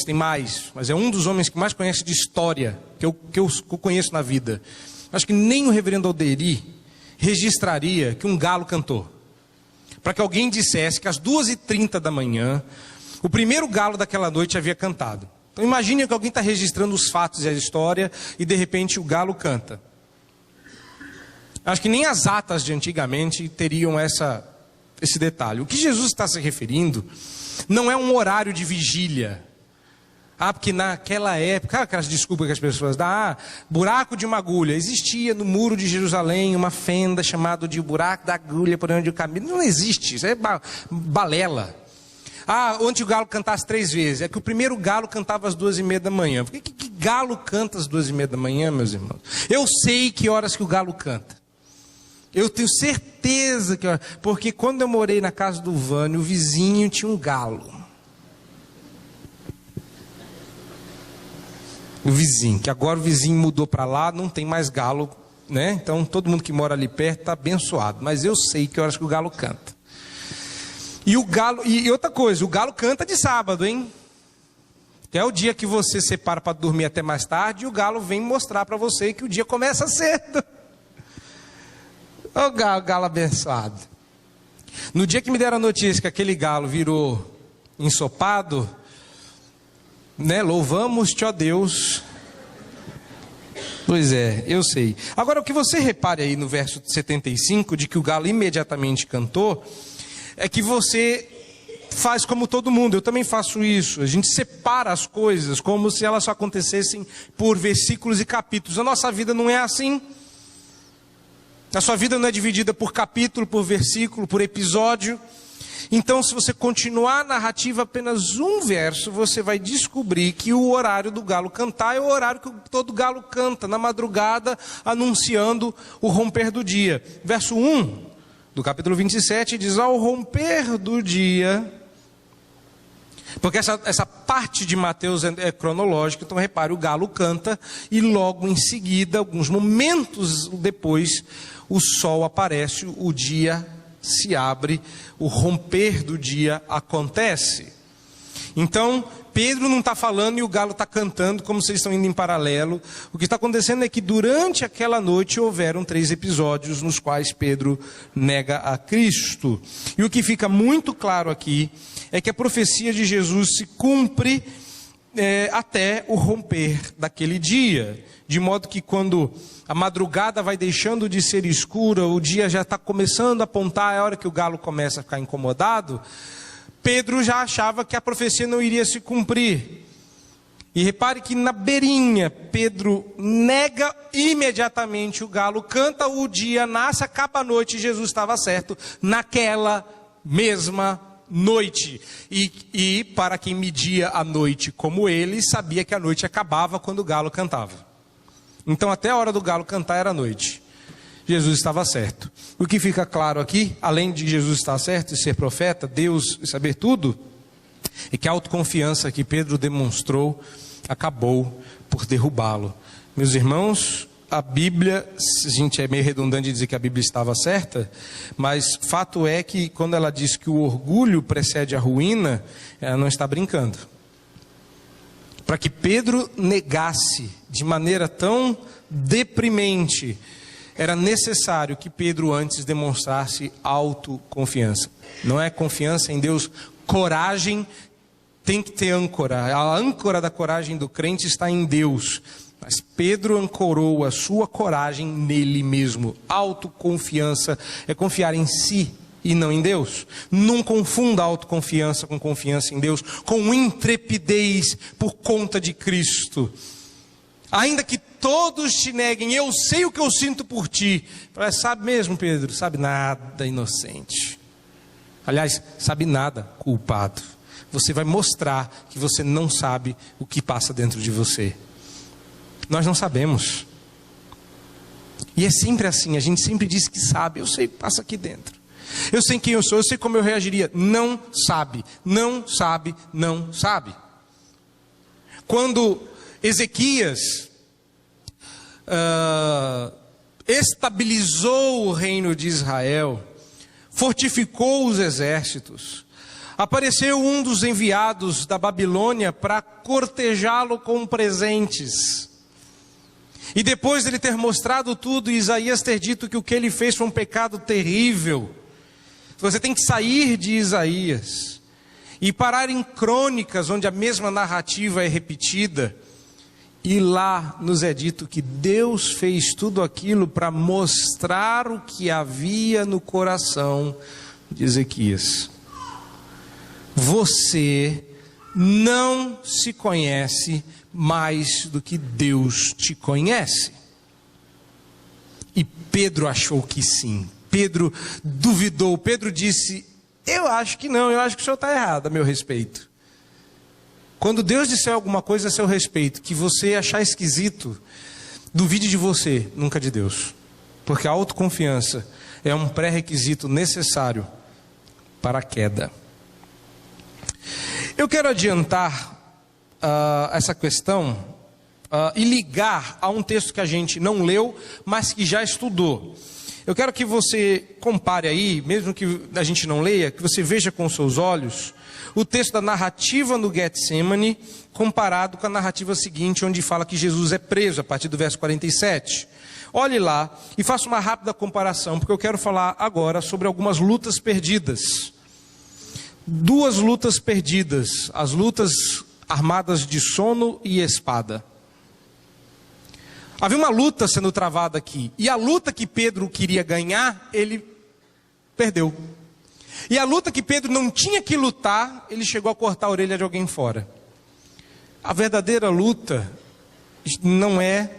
tem mais, mas é um dos homens que mais conhece de história, que eu conheço na vida. Acho que nem o reverendo Alderi registraria que um galo cantou, para que alguém dissesse que às 2h30 da manhã, o primeiro galo daquela noite havia cantado. Então imagine que alguém está registrando os fatos e a história, e de repente o galo canta. Acho que nem as atas de antigamente teriam esse detalhe. O que Jesus está se referindo não é um horário de vigília. Porque naquela época, aquelas desculpas que as pessoas dão, buraco de uma agulha. Existia no muro de Jerusalém uma fenda chamada de buraco da agulha por onde o caminho. Não existe, isso é balela. Onde o galo cantasse 3 vezes. É que o primeiro galo cantava às 2h30 da manhã. Por que galo canta às 2h30 da manhã, meus irmãos? Eu sei que horas que o galo canta. Eu tenho certeza que... Porque quando eu morei na casa do Vânio, o vizinho tinha um galo. O vizinho, que agora o vizinho mudou para lá, não tem mais galo, né? Então todo mundo que mora ali perto está abençoado. Mas eu sei que horas que o galo canta. E outra coisa, o galo canta de sábado, hein? Que é o dia que você separa para dormir até mais tarde, e o galo vem mostrar para você que o dia começa cedo. Ô galo abençoado. No dia que me deram a notícia que aquele galo virou ensopado, né? Louvamos-te, ó Deus. Pois é, eu sei. Agora, o que você repare aí no verso 75, de que o galo imediatamente cantou, é que você faz como todo mundo. Eu também faço isso. A gente separa as coisas como se elas só acontecessem por versículos e capítulos. A nossa vida não é assim. A sua vida não é dividida por capítulo, por versículo, por episódio. Então, se você continuar a narrativa apenas um verso, você vai descobrir que o horário do galo cantar é o horário que todo galo canta, na madrugada, anunciando o romper do dia. Verso 1 do capítulo 27 diz: ao romper do dia... Porque essa parte de Mateus é cronológica, então repare, o galo canta e logo em seguida, alguns momentos depois, o sol aparece, o dia se abre, o romper do dia acontece. Então, Pedro não está falando e o galo está cantando como se eles estão indo em paralelo. O que está acontecendo é que durante aquela noite houveram 3 episódios nos quais Pedro nega a Cristo. E o que fica muito claro aqui é que a profecia de Jesus se cumpre até o romper daquele dia. De modo que quando a madrugada vai deixando de ser escura, o dia já está começando a apontar, é a hora que o galo começa a ficar incomodado, Pedro já achava que a profecia não iria se cumprir. E repare que na beirinha, Pedro nega imediatamente, o galo canta, o dia nasce, acaba a noite, e Jesus estava certo naquela mesma noite. E para quem media a noite como ele, sabia que a noite acabava quando o galo cantava. Então até a hora do galo cantar era noite. Jesus estava certo. O que fica claro aqui, além de Jesus estar certo e ser profeta, Deus e saber tudo, é que a autoconfiança que Pedro demonstrou acabou por derrubá-lo. Meus irmãos, a Bíblia, a gente é meio redundante de dizer que a Bíblia estava certa, mas fato é que quando ela diz que o orgulho precede a ruína, ela não está brincando. Para que Pedro negasse de maneira tão deprimente, era necessário que Pedro antes demonstrasse autoconfiança. Não é confiança em Deus, coragem tem que ter âncora. A âncora da coragem do crente está em Deus. Mas Pedro ancorou a sua coragem nele mesmo. Autoconfiança é confiar em si e não em Deus. Não confunda autoconfiança com confiança em Deus, com intrepidez por conta de Cristo. Ainda que todos te neguem, eu sei o que eu sinto por ti. Sabe mesmo, Pedro? Sabe nada, inocente. Aliás, sabe nada, culpado. Você vai mostrar que você não sabe o que passa dentro de você. Nós não sabemos. E é sempre assim, a gente sempre diz que sabe. Eu sei o que passa aqui dentro. Eu sei quem eu sou, eu sei como eu reagiria. Não sabe, não sabe, não sabe. Quando Ezequias estabilizou o reino de Israel, fortificou os exércitos, apareceu um dos enviados da Babilônia para cortejá-lo com presentes. E depois de ele ter mostrado tudo, Isaías ter dito que o que ele fez foi um pecado terrível, você tem que sair de Isaías e parar em Crônicas, onde a mesma narrativa é repetida. E lá nos é dito que Deus fez tudo aquilo para mostrar o que havia no coração de Ezequias. Você não se conhece mais do que Deus te conhece. E Pedro achou que sim. Pedro duvidou. Pedro disse: eu acho que não, eu acho que o senhor está errado a meu respeito. Quando Deus disser alguma coisa a seu respeito que você achar esquisito, duvide de você, nunca de Deus. Porque a autoconfiança é um pré-requisito necessário para a queda. Eu quero adiantar essa questão e ligar a um texto que a gente não leu, mas que já estudou. Eu quero que você compare aí, mesmo que a gente não leia, que você veja com os seus olhos o texto da narrativa no Getsemane, comparado com a narrativa seguinte, onde fala que Jesus é preso, a partir do verso 47. Olhe lá e faça uma rápida comparação, porque eu quero falar agora sobre algumas lutas perdidas. Duas lutas perdidas, as lutas armadas de sono e espada. Havia uma luta sendo travada aqui, e a luta que Pedro queria ganhar, ele perdeu. E a luta que Pedro não tinha que lutar, ele chegou a cortar a orelha de alguém fora. A verdadeira luta não é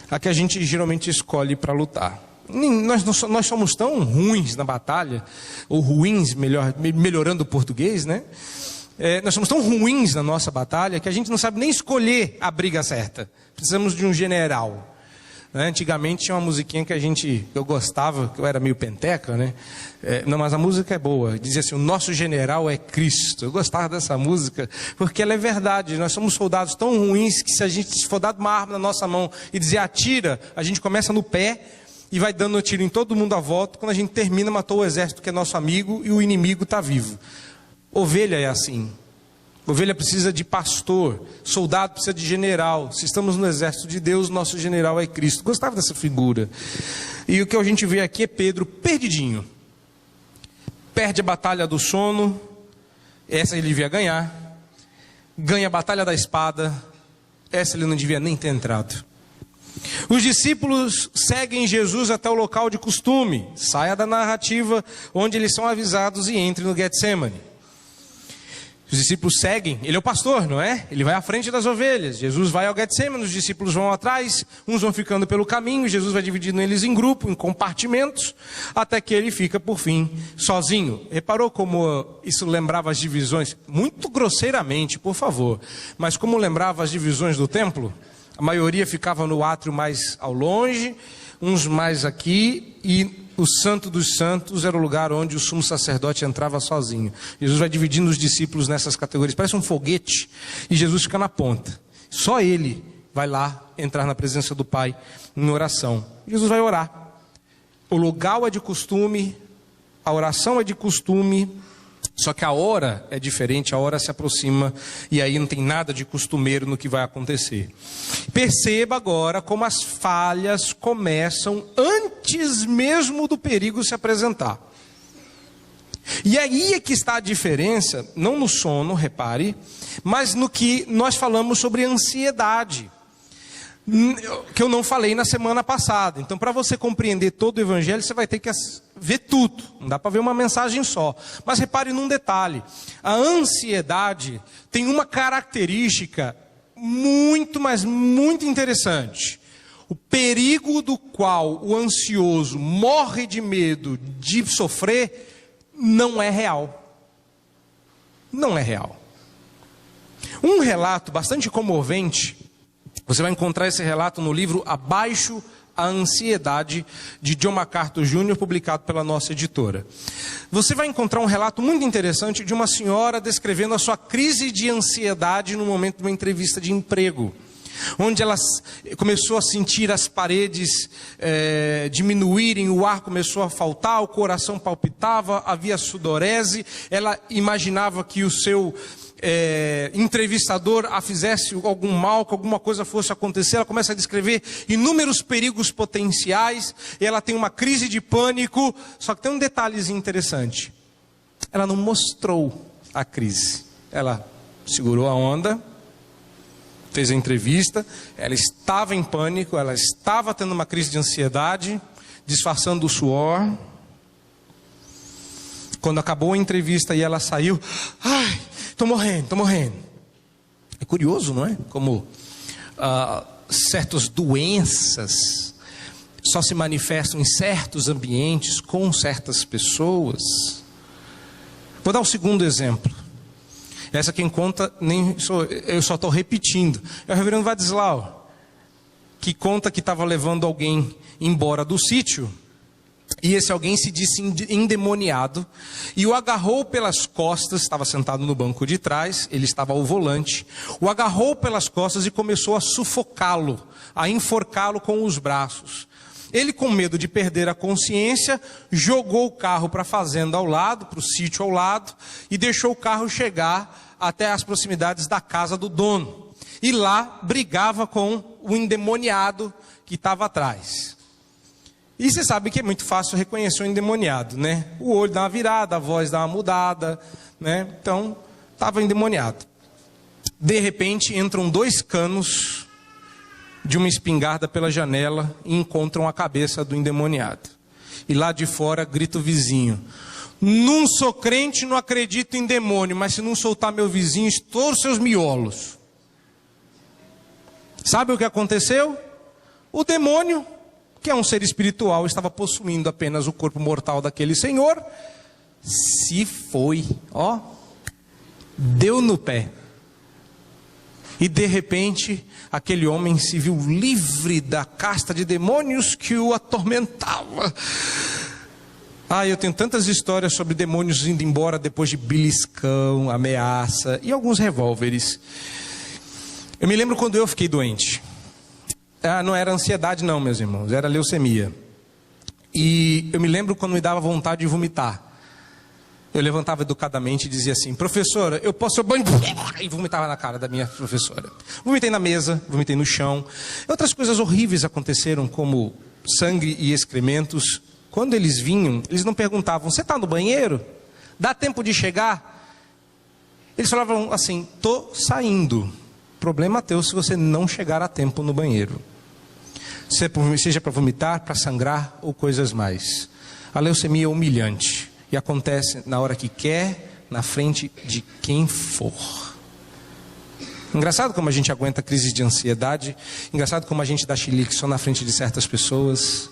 a que a gente geralmente escolhe para lutar. Nós somos tão ruins na batalha, ou ruins, melhorando o português, né? Nós somos tão ruins na nossa batalha que a gente não sabe nem escolher a briga certa. Precisamos de um general. Antigamente tinha uma musiquinha que eu gostava, que eu era meio penteca, né? Não, mas a música é boa. Dizia assim: o nosso general é Cristo. Eu gostava dessa música, porque ela é verdade. Nós somos soldados tão ruins que se a gente for dado uma arma na nossa mão e dizer atira, a gente começa no pé e vai dando tiro em todo mundo à volta. Quando a gente termina, matou o exército que é nosso amigo e o inimigo está vivo. Ovelha é assim. Ovelha precisa de pastor, soldado precisa de general. Se estamos no exército de Deus, nosso general é Cristo. Gostava dessa figura. E o que a gente vê aqui é Pedro perdidinho. Perde a batalha do sono, essa ele devia ganhar. Ganha a batalha da espada, essa ele não devia nem ter entrado. Os discípulos seguem Jesus até o local de costume. Saia da narrativa onde eles são avisados e entre no Getsemane. Os discípulos seguem, ele é o pastor, não é? Ele vai à frente das ovelhas. Jesus vai ao Getsemane, os discípulos vão atrás, uns vão ficando pelo caminho, Jesus vai dividindo eles em grupo, em compartimentos, até que ele fica, por fim, sozinho. Reparou como isso lembrava as divisões? Muito grosseiramente, por favor, mas como lembrava as divisões do templo? A maioria ficava no átrio mais ao longe, uns mais aqui, e o Santo dos Santos era o lugar onde o sumo sacerdote entrava sozinho. Jesus vai dividindo os discípulos nessas categorias, parece um foguete, e Jesus fica na ponta. Só ele vai lá entrar na presença do Pai em oração. Jesus vai orar. O lugar é de costume, a oração é de costume, só que a hora é diferente, a hora se aproxima e aí não tem nada de costumeiro no que vai acontecer. Perceba agora como as falhas começam antes mesmo do perigo se apresentar. E aí é que está a diferença, não no sono, repare, mas no que nós falamos sobre ansiedade, que eu não falei na semana passada. Então, para você compreender todo o evangelho, você vai ter que ver tudo, não dá para ver uma mensagem só. Mas repare num detalhe, a ansiedade tem uma característica muito, mas muito interessante. O perigo do qual o ansioso morre de medo de sofrer não é real. Não é real. Um relato bastante comovente, você vai encontrar esse relato no livro Abaixo a Ansiedade, de John MacArthur Jr., publicado pela nossa editora. Você vai encontrar um relato muito interessante de uma senhora descrevendo a sua crise de ansiedade no momento de uma entrevista de emprego, onde ela começou a sentir as paredes diminuírem, o ar começou a faltar, o coração palpitava, havia sudorese, ela imaginava que o seu entrevistador a fizesse algum mal, que alguma coisa fosse acontecer. Ela começa a descrever inúmeros perigos potenciais, e ela tem uma crise de pânico. Só que tem um detalhezinho interessante, ela não mostrou a crise, ela segurou a onda, fez a entrevista, ela estava em pânico, ela estava tendo uma crise de ansiedade, disfarçando o suor. Quando acabou a entrevista e ela saiu, ai, estou morrendo. É curioso, não é? Como certas doenças só se manifestam em certos ambientes, com certas pessoas. Vou dar um segundo exemplo. Essa quem conta, eu só estou repetindo. É o reverendo Vadislau, que conta que estava levando alguém embora do sítio, e esse alguém se disse endemoniado, e o agarrou pelas costas, estava sentado no banco de trás, ele estava ao volante, o agarrou pelas costas e começou a sufocá-lo, a enforcá-lo com os braços. Ele, com medo de perder a consciência, jogou o carro para a fazenda ao lado, para o sítio ao lado, e deixou o carro chegar até as proximidades da casa do dono. E lá brigava com o endemoniado que estava atrás. E você sabe que é muito fácil reconhecer o endemoniado, né? O olho dá uma virada, a voz dá uma mudada, né? Então, estava endemoniado. De repente, entram 2 canos de uma espingarda pela janela e encontram a cabeça do endemoniado. E lá de fora grita o vizinho: não sou crente, não acredito em demônio, mas se não soltar meu vizinho, estouro seus miolos. Sabe o que aconteceu? O demônio, que é um ser espiritual, estava possuindo apenas o corpo mortal daquele senhor, se foi, deu no pé. E de repente, aquele homem se viu livre da casta de demônios que o atormentava. Eu tenho tantas histórias sobre demônios indo embora depois de beliscão, ameaça e alguns revólveres. Eu me lembro quando eu fiquei doente. Não era ansiedade não, meus irmãos, era leucemia. E eu me lembro quando me dava vontade de vomitar. Eu levantava educadamente e dizia assim: professora, eu posso ir banho? E vomitava na cara da minha professora. Vomitei na mesa, vomitei no chão. Outras coisas horríveis aconteceram, como sangue e excrementos. Quando eles vinham, eles não perguntavam: você está no banheiro? Dá tempo de chegar? Eles falavam assim: estou saindo. Problema teu se você não chegar a tempo no banheiro. Seja para vomitar, para sangrar ou coisas mais. A leucemia é humilhante. E acontece na hora que quer, na frente de quem for. Engraçado como a gente aguenta crise de ansiedade. Engraçado como a gente dá chilique só na frente de certas pessoas.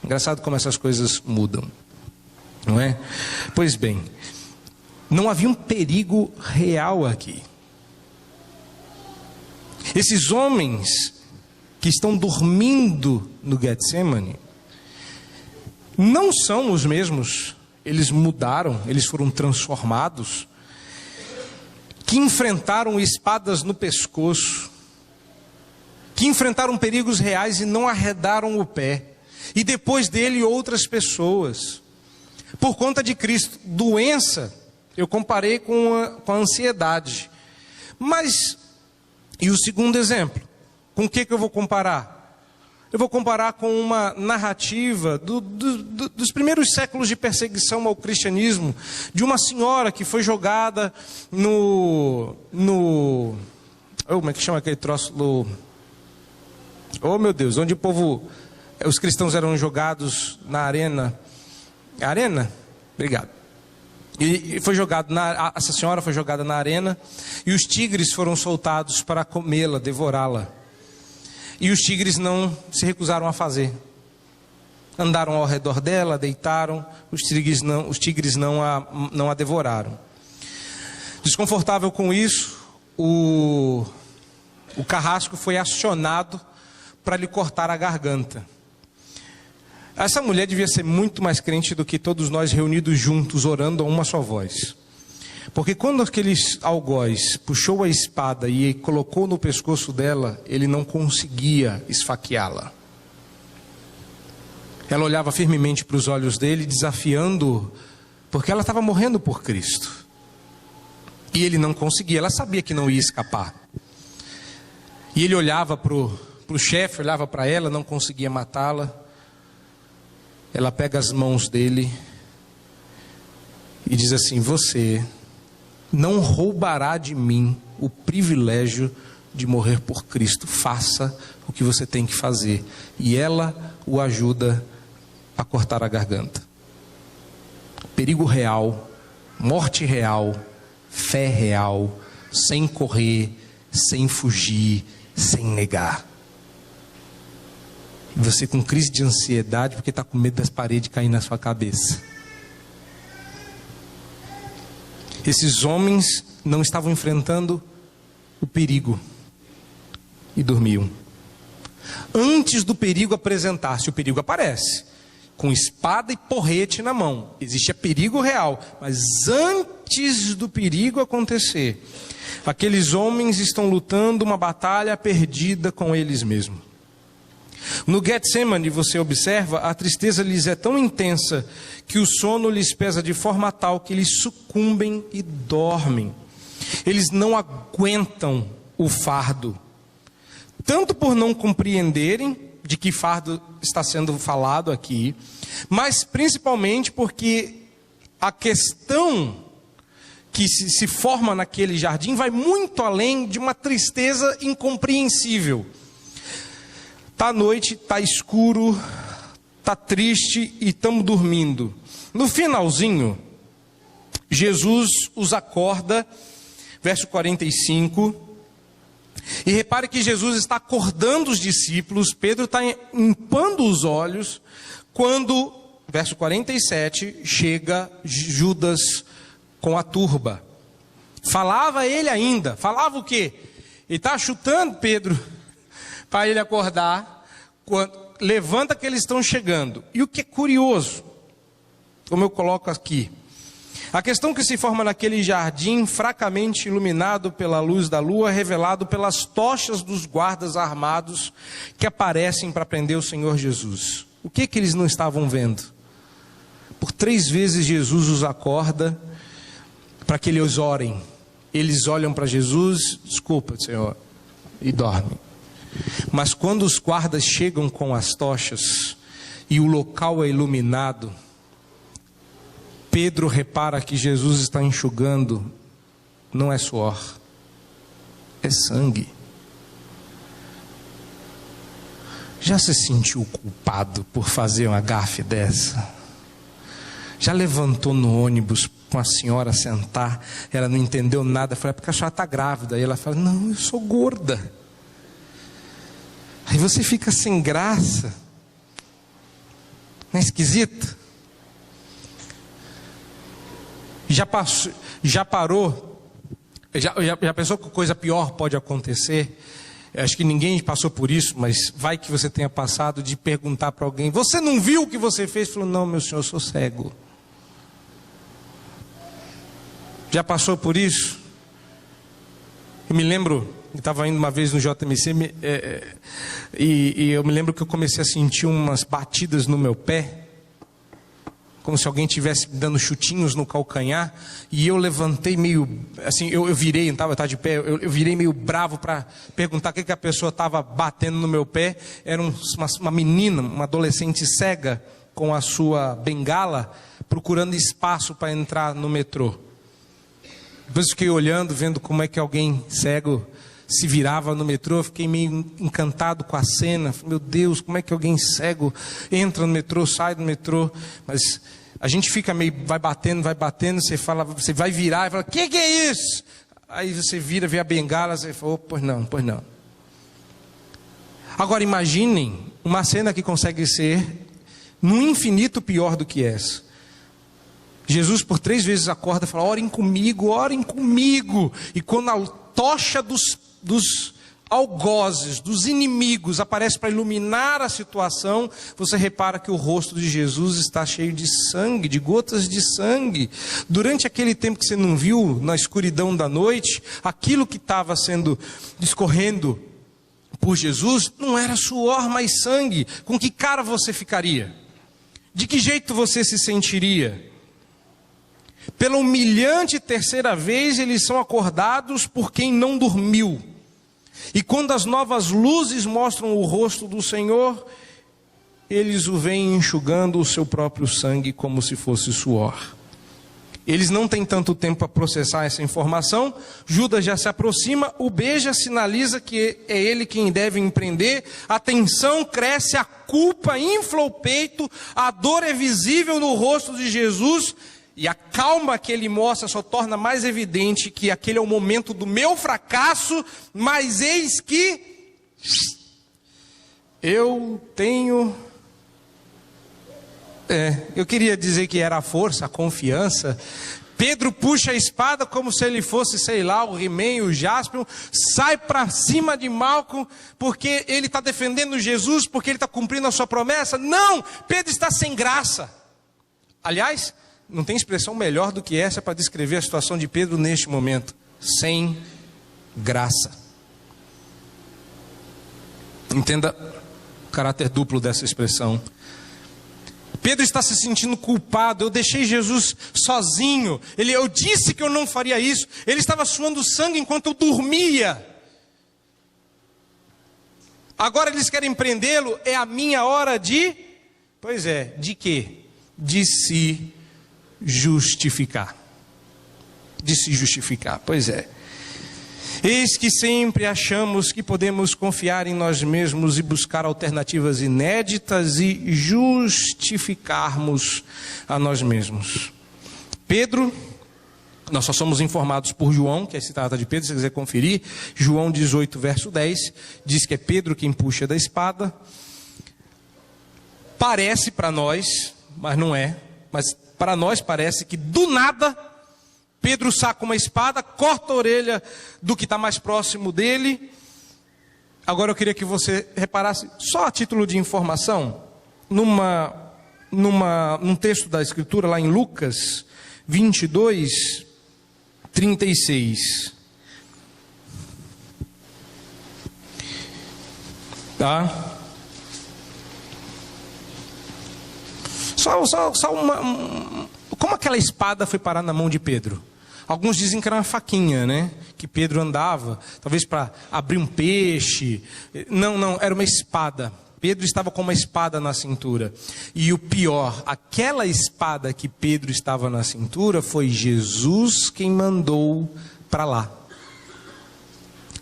Engraçado como essas coisas mudam, não é? Pois bem, não havia um perigo real aqui. Esses homens que estão dormindo no Getsemane não são os mesmos. Eles mudaram, eles foram transformados, que enfrentaram espadas no pescoço, que enfrentaram perigos reais e não arredaram o pé, e depois dele outras pessoas, por conta de Cristo. Doença, eu comparei com a ansiedade. Mas, e o segundo exemplo, com o que eu vou comparar? Eu vou comparar com uma narrativa dos primeiros séculos de perseguição ao cristianismo, de uma senhora que foi jogada como é que chama aquele troço? Oh meu Deus, onde os cristãos eram jogados na arena. Arena? Obrigado. E foi jogado essa senhora foi jogada na arena, e os tigres foram soltados para comê-la, devorá-la. E os tigres não se recusaram a fazer. Andaram ao redor dela, deitaram, os tigres não a devoraram. Desconfortável com isso, o carrasco foi acionado para lhe cortar a garganta. Essa mulher devia ser muito mais crente do que todos nós reunidos juntos, orando a uma só voz. Porque quando aqueles algoz puxou a espada e colocou no pescoço dela, ele não conseguia esfaqueá-la. Ela olhava firmemente para os olhos dele, desafiando-o, porque ela estava morrendo por Cristo. E ele não conseguia, ela sabia que não ia escapar. E ele olhava para o chefe, olhava para ela, não conseguia matá-la. Ela pega as mãos dele e diz assim: você não roubará de mim o privilégio de morrer por Cristo. Faça o que você tem que fazer. E ela o ajuda a cortar a garganta. Perigo real, morte real, fé real, sem correr, sem fugir, sem negar. E você com crise de ansiedade porque está com medo das paredes cair na sua cabeça. Esses homens não estavam enfrentando o perigo e dormiam. Antes do perigo apresentar-se, o perigo aparece com espada e porrete na mão. Existia perigo real, mas antes do perigo acontecer, aqueles homens estão lutando uma batalha perdida com eles mesmos. No Getsemane, você observa, a tristeza lhes é tão intensa que o sono lhes pesa de forma tal que eles sucumbem e dormem. Eles não aguentam o fardo, tanto por não compreenderem de que fardo está sendo falado aqui, mas principalmente porque a questão que se forma naquele jardim vai muito além de uma tristeza incompreensível. Está noite, está escuro, está triste e estamos dormindo. No finalzinho, Jesus os acorda, verso 45. E repare que Jesus está acordando os discípulos. Pedro está limpando os olhos, quando, verso 47, chega Judas com a turba. Falava ele ainda, falava o quê? Ele está chutando Pedro para ele acordar, levanta que eles estão chegando. E o que é curioso, como eu coloco aqui, a questão que se forma naquele jardim fracamente iluminado pela luz da lua, revelado pelas tochas dos guardas armados que aparecem para prender o Senhor Jesus. O que eles não estavam vendo? Por 3 vezes Jesus os acorda para que eles orem. Eles olham para Jesus, desculpa, Senhor, e dormem. Mas quando os guardas chegam com as tochas e o local é iluminado, Pedro repara que Jesus está enxugando, não é suor, é sangue. Já se sentiu culpado por fazer uma gafe dessa? Já levantou no ônibus com a senhora sentar, ela não entendeu nada, eu falei, porque a senhora está grávida, e ela fala, não, eu sou gorda. Aí você fica sem graça, não é esquisito? Já parou, já pensou que coisa pior pode acontecer? Eu acho que ninguém passou por isso, mas vai que você tenha passado de perguntar para alguém, você não viu o que você fez? Falou, não, meu senhor, eu sou cego. Já passou por isso? Eu me lembro, eu estava indo uma vez no JMC, e eu me lembro que eu comecei a sentir umas batidas no meu pé, como se alguém estivesse dando chutinhos no calcanhar, e eu levantei meio, assim, eu virei, eu estava de pé, eu virei meio bravo para perguntar o que a pessoa estava batendo no meu pé. Era uma menina, uma adolescente cega, com a sua bengala, procurando espaço para entrar no metrô. Depois fiquei olhando, vendo como é que alguém cego se virava no metrô, fiquei meio encantado com a cena. Meu Deus, como é que alguém cego entra no metrô, sai do metrô? Mas a gente fica meio, vai batendo, você fala, você vai virar e fala, que é isso? Aí você vira, vê a bengala, você fala, oh, pois não. Agora imaginem uma cena que consegue ser no infinito pior do que essa. Jesus por 3 vezes acorda e fala, orem comigo. E quando a tocha dos algozes, dos inimigos, aparece para iluminar a situação, você repara que o rosto de Jesus está cheio de sangue, de gotas de sangue. Durante aquele tempo que você não viu, na escuridão da noite, aquilo que estava sendo escorrendo por Jesus, não era suor, mas sangue. Com que cara você ficaria? De que jeito você se sentiria? Pela humilhante 3ª vez, eles são acordados por quem não dormiu. E quando as novas luzes mostram o rosto do Senhor, eles o veem enxugando o seu próprio sangue como se fosse suor. Eles não têm tanto tempo para processar essa informação. Judas já se aproxima, o beija, sinaliza que é ele quem deve empreender. A tensão cresce, a culpa infla o peito, a dor é visível no rosto de Jesus. E a calma que ele mostra só torna mais evidente que aquele é o momento do meu fracasso, mas eis que eu tenho... eu queria dizer que era a força, a confiança. Pedro puxa a espada como se ele fosse, sei lá, o He-Man, o Jaspion, sai para cima de Malco, porque ele está defendendo Jesus, porque ele está cumprindo a sua promessa. Não, Pedro está sem graça. Aliás, não tem expressão melhor do que essa para descrever a situação de Pedro neste momento. Sem graça. Entenda o caráter duplo dessa expressão. Pedro está se sentindo culpado. Eu deixei Jesus sozinho. Eu disse que eu não faria isso. Ele estava suando sangue enquanto eu dormia. Agora eles querem prendê-lo. É a minha hora de... Pois é, de quê? De se justificar. De se justificar, pois é. Eis que sempre achamos que podemos confiar em nós mesmos e buscar alternativas inéditas e justificarmos a nós mesmos. Pedro, nós só somos informados por João, que se trata de Pedro, se você quiser conferir, João 18, verso 10, diz que é Pedro quem puxa da espada. Parece para nós, mas não é, mas para nós parece que do nada, Pedro saca uma espada, corta a orelha do que está mais próximo dele. Agora eu queria que você reparasse, só a título de informação, num texto da Escritura, lá em Lucas 22, 36. Tá? Como aquela espada foi parar na mão de Pedro? Alguns dizem que era uma faquinha, né? Que Pedro andava, talvez para abrir um peixe. Não, era uma espada. Pedro estava com uma espada na cintura. E o pior, aquela espada que Pedro estava na cintura, foi Jesus quem mandou para lá.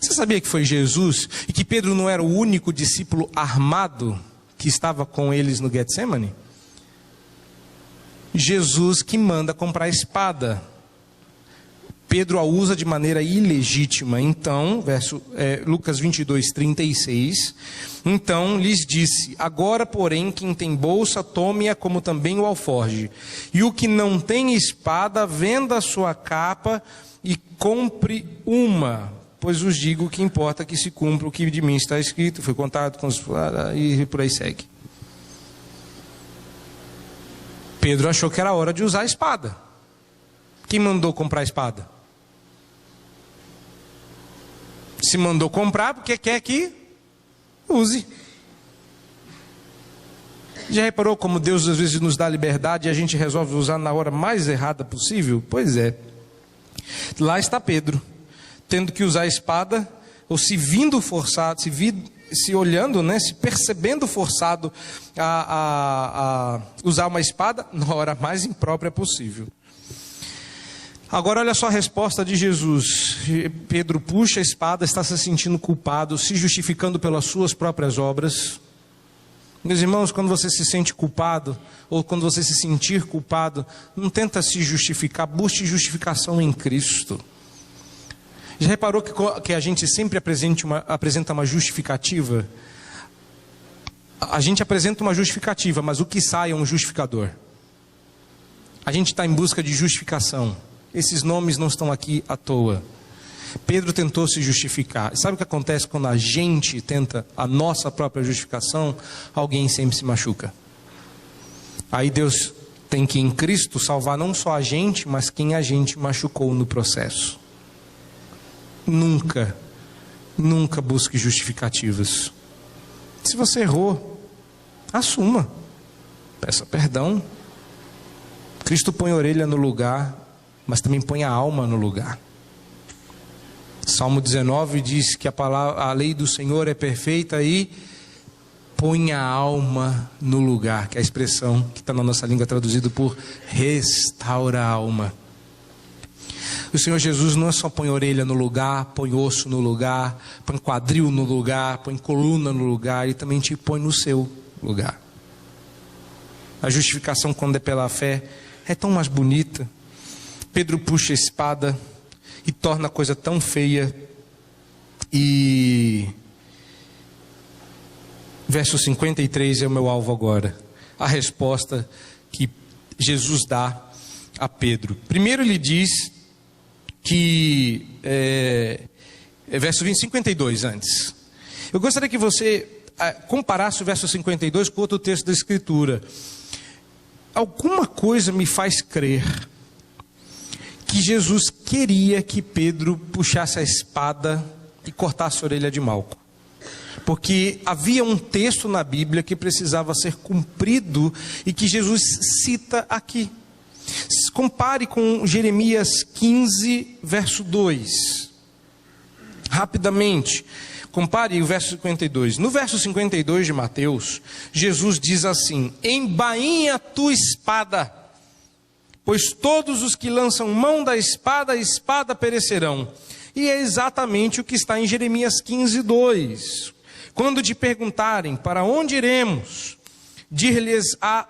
Você sabia que foi Jesus? E que Pedro não era o único discípulo armado que estava com eles no Getsemane? Jesus que manda comprar a espada. Pedro a usa de maneira ilegítima. Então, Lucas 22, 36. Então lhes disse: agora, porém, quem tem bolsa, tome-a como também o alforje. E o que não tem espada, venda a sua capa e compre uma. Pois vos digo que importa que se cumpra o que de mim está escrito. Foi contado com os... e por aí segue. Pedro achou que era hora de usar a espada. Quem mandou comprar a espada? Se mandou comprar porque quer que use. Já reparou como Deus às vezes nos dá liberdade e a gente resolve usar na hora mais errada possível? Pois é. Lá está Pedro, tendo que usar a espada, ou se vindo forçado, se olhando, né, se percebendo forçado a usar uma espada na hora mais imprópria possível. Agora olha só a resposta de Jesus. Pedro puxa a espada, está se sentindo culpado, se justificando pelas suas próprias obras. Meus irmãos, quando você se sente culpado, ou quando você se sentir culpado, não tenta se justificar, busque justificação em Cristo. Já reparou que a gente sempre apresenta uma justificativa? A gente apresenta uma justificativa, mas o que sai é um justificador. A gente está em busca de justificação. Esses nomes não estão aqui à toa. Pedro tentou se justificar. Sabe o que acontece quando a gente tenta a nossa própria justificação? Alguém sempre se machuca. Aí Deus tem que em Cristo salvar não só a gente, mas quem a gente machucou no processo. Nunca busque justificativas. Se você errou, assuma. Peça perdão. Cristo põe a orelha no lugar, mas também põe a alma no lugar. Salmo 19 diz que a lei do Senhor é perfeita e põe a alma no lugar, que é a expressão que está na nossa língua traduzido por restaura a alma. O Senhor Jesus não é só põe a orelha no lugar, põe osso no lugar, põe quadril no lugar, põe coluna no lugar, Ele também te põe no seu lugar. A justificação, quando é pela fé, é tão mais bonita. Pedro puxa a espada e torna a coisa tão feia. E verso 53 é o meu alvo agora. A resposta que Jesus dá a Pedro. Primeiro ele diz que verso 52 antes. Eu gostaria que você comparasse o verso 52 com outro texto da Escritura. Alguma coisa me faz crer que Jesus queria que Pedro puxasse a espada e cortasse a orelha de Malco. Porque havia um texto na Bíblia que precisava ser cumprido e que Jesus cita aqui. Compare com Jeremias 15, verso 2. Rapidamente, compare o verso 52. No verso 52 de Mateus, Jesus diz assim: embainha a tua espada, pois todos os que lançam mão da espada, a espada perecerão. E é exatamente o que está em Jeremias 15, 2. Quando te perguntarem para onde iremos, dir-lhes-ás: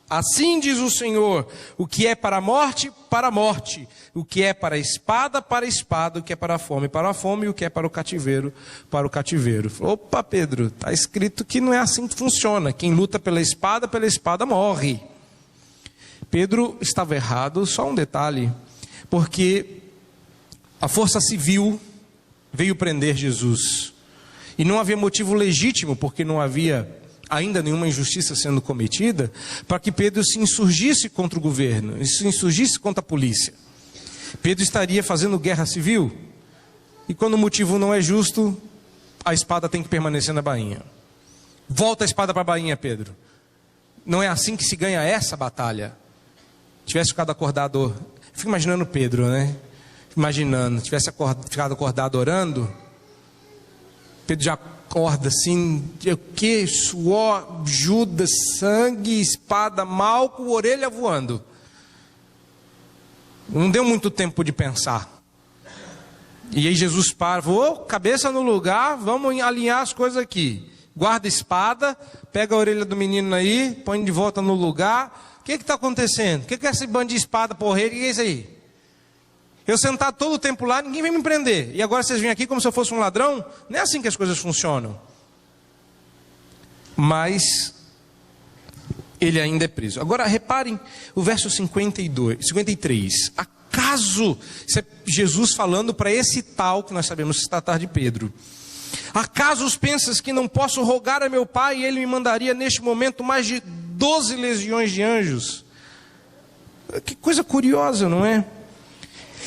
assim diz o Senhor, o que é para a morte, o que é para a espada, o que é para a fome, e o que é para o cativeiro. Opa, Pedro, está escrito que não é assim que funciona. Quem luta pela espada morre. Pedro estava errado, só um detalhe, porque a força civil veio prender Jesus, e não havia motivo legítimo, porque não havia ainda nenhuma injustiça sendo cometida, para que Pedro se insurgisse contra o governo, se insurgisse contra a polícia. Pedro estaria fazendo guerra civil, e quando o motivo não é justo, a espada tem que permanecer na bainha. Volta a espada para a bainha, Pedro. Não é assim que se ganha essa batalha. Tivesse ficado acordado, fico imaginando Pedro, né? Tivesse ficado acordado orando, Pedro já acorda assim, o que? Suor, Judas, sangue, espada, Malco, orelha voando. Não deu muito tempo de pensar. E aí Jesus para, cabeça no lugar, vamos alinhar as coisas aqui. guarda a espada, pega a orelha do menino aí, põe de volta no lugar. O que está acontecendo? O que é esse bando de espada, porreiro? O que é isso aí? Eu sentado todo o tempo lá, ninguém vem me prender. E agora vocês vêm aqui como se eu fosse um ladrão? Não é assim que as coisas funcionam. Mas ele ainda é preso. Agora reparem o verso 53. Acaso, isso é Jesus falando para esse tal, que nós sabemos se tratar de Pedro. Acaso pensas que não posso rogar a meu Pai e Ele me mandaria neste momento mais de 12 legiões de anjos? Que coisa curiosa, não é?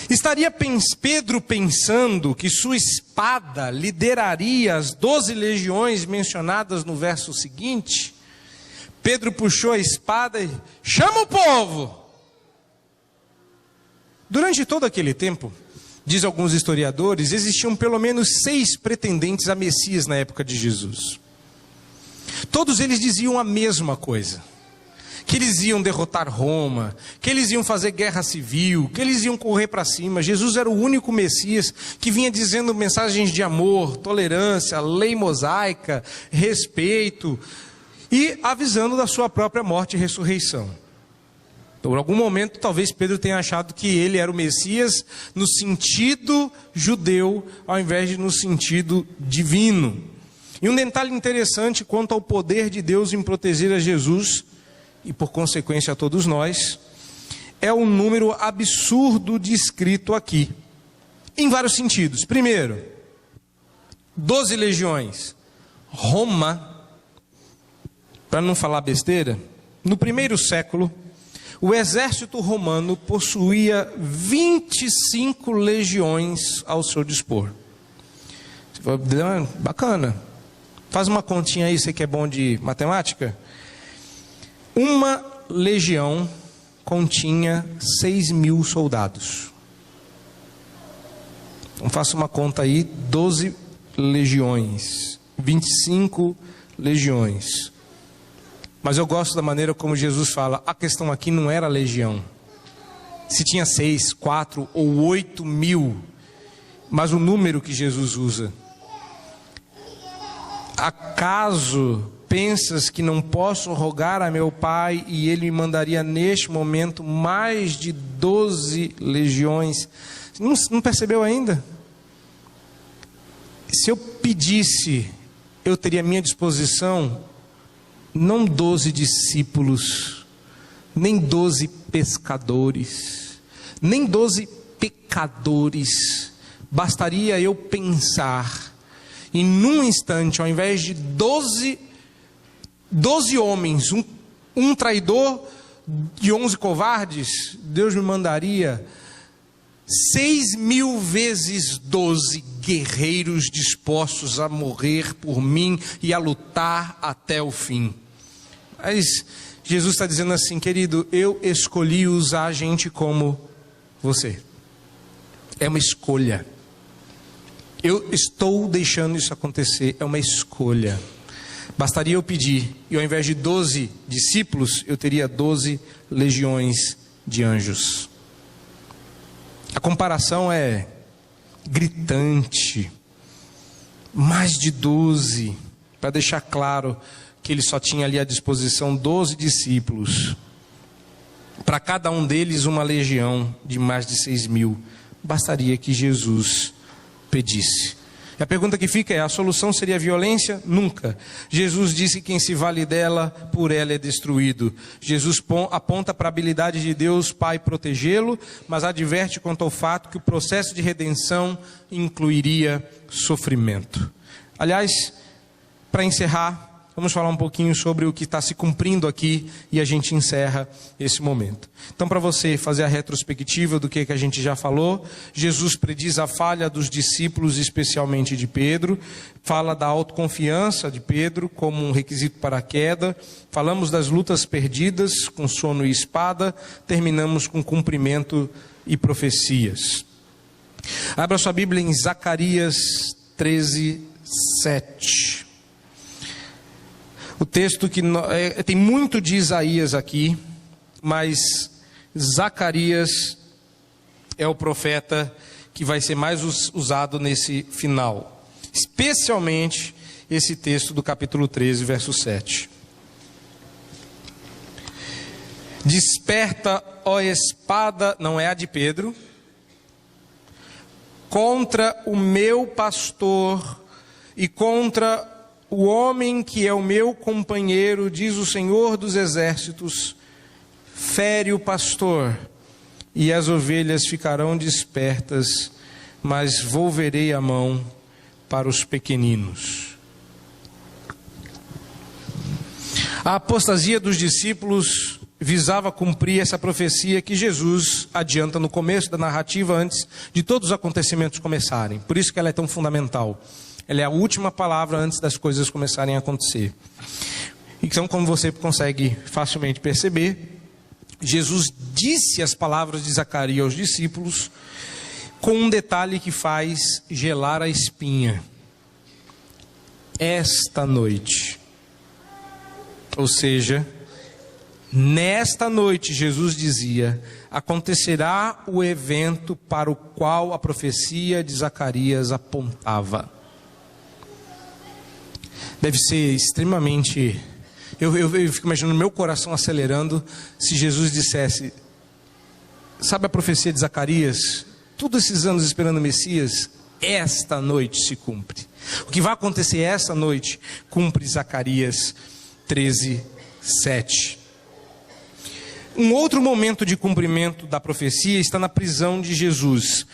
Estaria Pedro pensando que sua espada lideraria as 12 legiões mencionadas no verso seguinte? Pedro puxou a espada e chama o povo. Durante todo aquele tempo, diz alguns historiadores, existiam pelo menos 6 pretendentes a Messias na época de Jesus. Todos eles diziam a mesma coisa: que eles iam derrotar Roma, que eles iam fazer guerra civil, que eles iam correr para cima. Jesus era o único Messias que vinha dizendo mensagens de amor, tolerância, lei mosaica, respeito, e avisando da sua própria morte e ressurreição. Por algum momento, talvez Pedro tenha achado que ele era o Messias no sentido judeu, ao invés de no sentido divino. E um detalhe interessante quanto ao poder de Deus em proteger a Jesus, e por consequência a todos nós, é o número absurdo descrito aqui, em vários sentidos. Primeiro, 12 legiões. Roma, para não falar besteira, no primeiro século, o exército romano possuía 25 legiões ao seu dispor. Bacana. Faz uma continha aí, você que é bom de matemática. Uma legião continha 6.000 soldados. Então faça uma conta aí, 12 legiões, 25 legiões. Mas eu gosto da maneira como Jesus fala, a questão aqui não era legião. Se tinha 6, 4 ou 8 mil, mas o número que Jesus usa. Acaso pensas que não posso rogar a meu Pai e Ele me mandaria neste momento mais de 12 legiões? Não percebeu ainda? Se eu pedisse, eu teria à minha disposição não 12 discípulos, nem 12 pescadores, nem 12 pecadores. Bastaria eu pensar, e num instante, ao invés de 12 homens, um traidor e 11 covardes, Deus me mandaria 6.000 vezes 12 guerreiros dispostos a morrer por mim e a lutar até o fim. Mas Jesus está dizendo assim, querido, eu escolhi usar gente como você. É uma escolha. Eu estou deixando isso acontecer, é uma escolha. Bastaria eu pedir, e ao invés de 12 discípulos, eu teria 12 legiões de anjos. A comparação é gritante. Mais de 12, para deixar claro que ele só tinha ali à disposição 12 discípulos. Para cada um deles uma legião de mais de 6.000. Bastaria que Jesus pedisse. E a pergunta que fica é, a solução seria violência? Nunca. Jesus disse que quem se vale dela, por ela é destruído. Jesus aponta para a habilidade de Deus Pai protegê-lo, mas adverte quanto ao fato que o processo de redenção incluiria sofrimento. Aliás, para encerrar, vamos falar um pouquinho sobre o que está se cumprindo aqui e a gente encerra esse momento. Então, para você fazer a retrospectiva do que a gente já falou, Jesus prediz a falha dos discípulos, especialmente de Pedro, fala da autoconfiança de Pedro como um requisito para a queda, falamos das lutas perdidas com sono e espada, terminamos com cumprimento e profecias. Abra sua Bíblia em Zacarias 13:7. O texto que tem muito de Isaías aqui, mas Zacarias é o profeta que vai ser mais usado nesse final. Especialmente esse texto do capítulo 13, verso 7. Desperta, ó espada, não é a de Pedro, contra o meu pastor e contra o homem que é o meu companheiro, diz o Senhor dos Exércitos, fere o pastor, e as ovelhas ficarão despertas, mas volverei a mão para os pequeninos. A apostasia dos discípulos visava cumprir essa profecia que Jesus adianta no começo da narrativa, antes de todos os acontecimentos começarem. Por isso que ela é tão fundamental. Ela é a última palavra antes das coisas começarem a acontecer. Então, como você consegue facilmente perceber, Jesus disse as palavras de Zacarias aos discípulos com um detalhe que faz gelar a espinha. Esta noite. Ou seja, nesta noite, Jesus dizia, acontecerá o evento para o qual a profecia de Zacarias apontava. Deve ser extremamente... Eu fico imaginando meu coração acelerando se Jesus dissesse, sabe a profecia de Zacarias? Todos esses anos esperando o Messias, esta noite se cumpre. O que vai acontecer esta noite, cumpre Zacarias 13, 7. Um outro momento de cumprimento da profecia está na prisão de Jesus.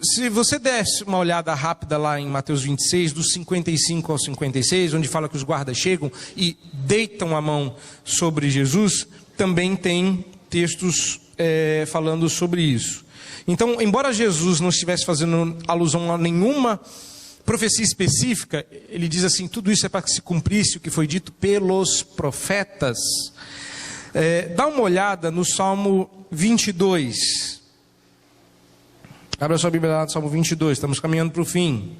Se você desse uma olhada rápida lá em Mateus 26, dos 55 ao 56, onde fala que os guardas chegam e deitam a mão sobre Jesus, também tem textos falando sobre isso. Então, embora Jesus não estivesse fazendo alusão a nenhuma profecia específica, ele diz assim, tudo isso é para que se cumprisse o que foi dito pelos profetas. Dá uma olhada no Salmo 22. Abra sua Bíblia lá no Salmo 22, estamos caminhando para o fim.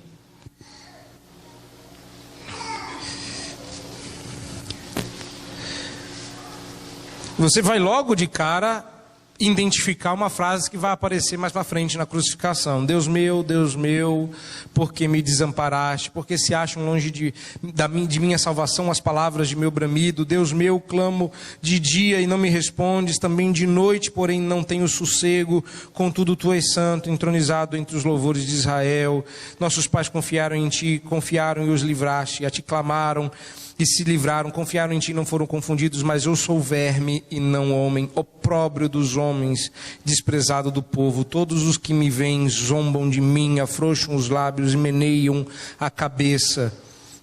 Você vai logo de cara identificar uma frase que vai aparecer mais para frente na crucificação. Deus meu, por que me desamparaste? Porque se acham longe de minha salvação as palavras de meu bramido. Deus meu, clamo de dia e não me respondes, também de noite, porém não tenho sossego. Contudo tu és santo, entronizado entre os louvores de Israel. Nossos pais confiaram em ti, confiaram e os livraste, a ti clamaram e se livraram, confiaram em ti e não foram confundidos, mas eu sou verme e não homem, opróbrio dos homens, desprezado do povo. Todos os que me veem zombam de mim, afrouxam os lábios e meneiam a cabeça.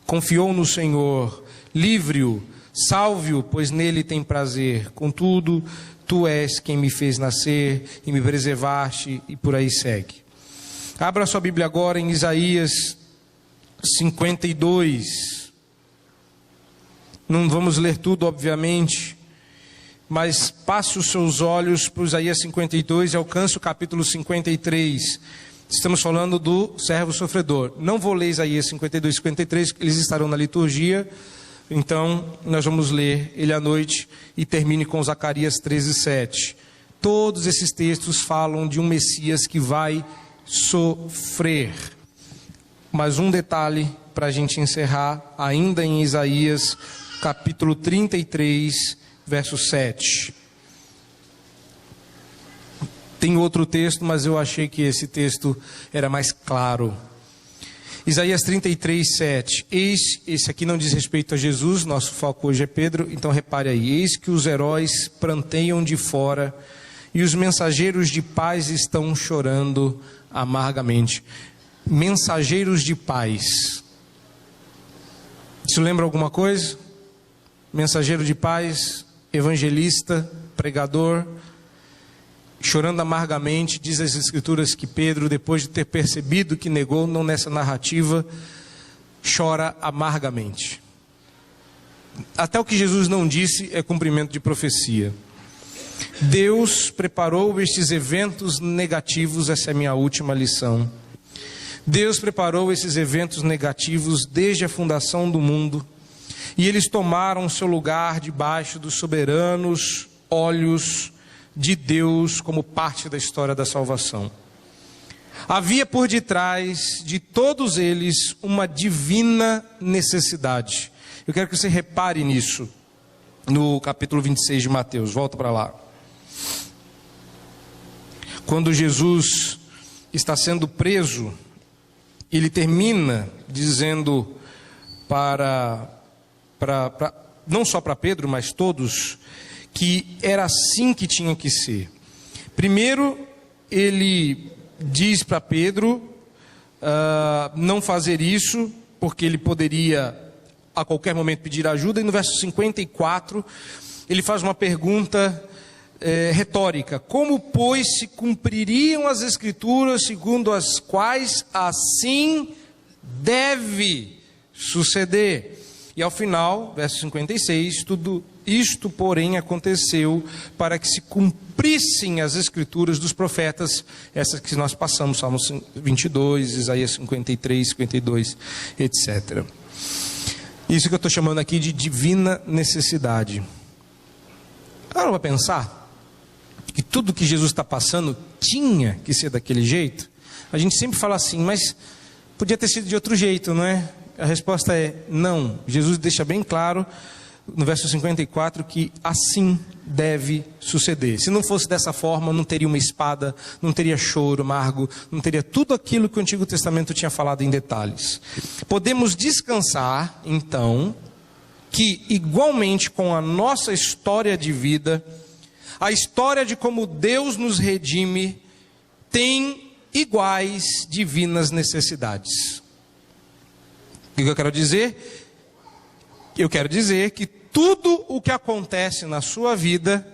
Confiou no Senhor, livre-o, salve-o, pois nele tem prazer. Contudo, tu és quem me fez nascer e me preservaste, e por aí segue. Abra sua Bíblia agora em Isaías 52. Não vamos ler tudo, obviamente, mas passe os seus olhos para Isaías 52 e alcance o capítulo 53. Estamos falando do servo sofredor. Não vou ler Isaías 52 e 53, eles estarão na liturgia. Então, nós vamos ler ele à noite e termine com Zacarias 13, 7. Todos esses textos falam de um Messias que vai sofrer. Mas um detalhe para a gente encerrar, ainda em Isaías capítulo 33, verso 7. Tem outro texto, mas eu achei que esse texto era mais claro. Isaías 33, 7. Esse aqui não diz respeito a Jesus, nosso foco hoje é Pedro, então repare aí. Eis que os heróis pranteiam de fora e os mensageiros de paz estão chorando amargamente. Mensageiros de paz. Isso lembra alguma coisa? Mensageiro de paz, evangelista, pregador, chorando amargamente. Diz as Escrituras que Pedro, depois de ter percebido que negou, não nessa narrativa, chora amargamente. Até o que Jesus não disse é cumprimento de profecia. Deus preparou estes eventos negativos, essa é a minha última lição. Deus preparou esses eventos negativos desde a fundação do mundo, e eles tomaram seu lugar debaixo dos soberanos olhos de Deus como parte da história da salvação. Havia por detrás de todos eles uma divina necessidade. Eu quero que você repare nisso, no capítulo 26 de Mateus. Volta para lá. Quando Jesus está sendo preso, ele termina dizendo não só para Pedro, mas todos, que era assim que tinha que ser. Primeiro, ele diz para Pedro não fazer isso, porque ele poderia a qualquer momento pedir ajuda. E no verso 54, ele faz uma pergunta retórica: como, pois, se cumpririam as Escrituras segundo as quais assim deve suceder? E ao final, verso 56, tudo isto, porém, aconteceu para que se cumprissem as Escrituras dos profetas, essas que nós passamos, Salmos 22, Isaías 53, 52, etc. Isso que eu estou chamando aqui de divina necessidade. Agora vai pensar que tudo que Jesus está passando tinha que ser daquele jeito? A gente sempre fala assim, mas podia ter sido de outro jeito, não é? A resposta é não. Jesus deixa bem claro no verso 54 que assim deve suceder. Se não fosse dessa forma, não teria uma espada, não teria choro amargo, não teria tudo aquilo que o Antigo Testamento tinha falado em detalhes. Podemos descansar, então, que igualmente com a nossa história de vida, a história de como Deus nos redime tem iguais divinas necessidades. O que eu quero dizer? Eu quero dizer que tudo o que acontece na sua vida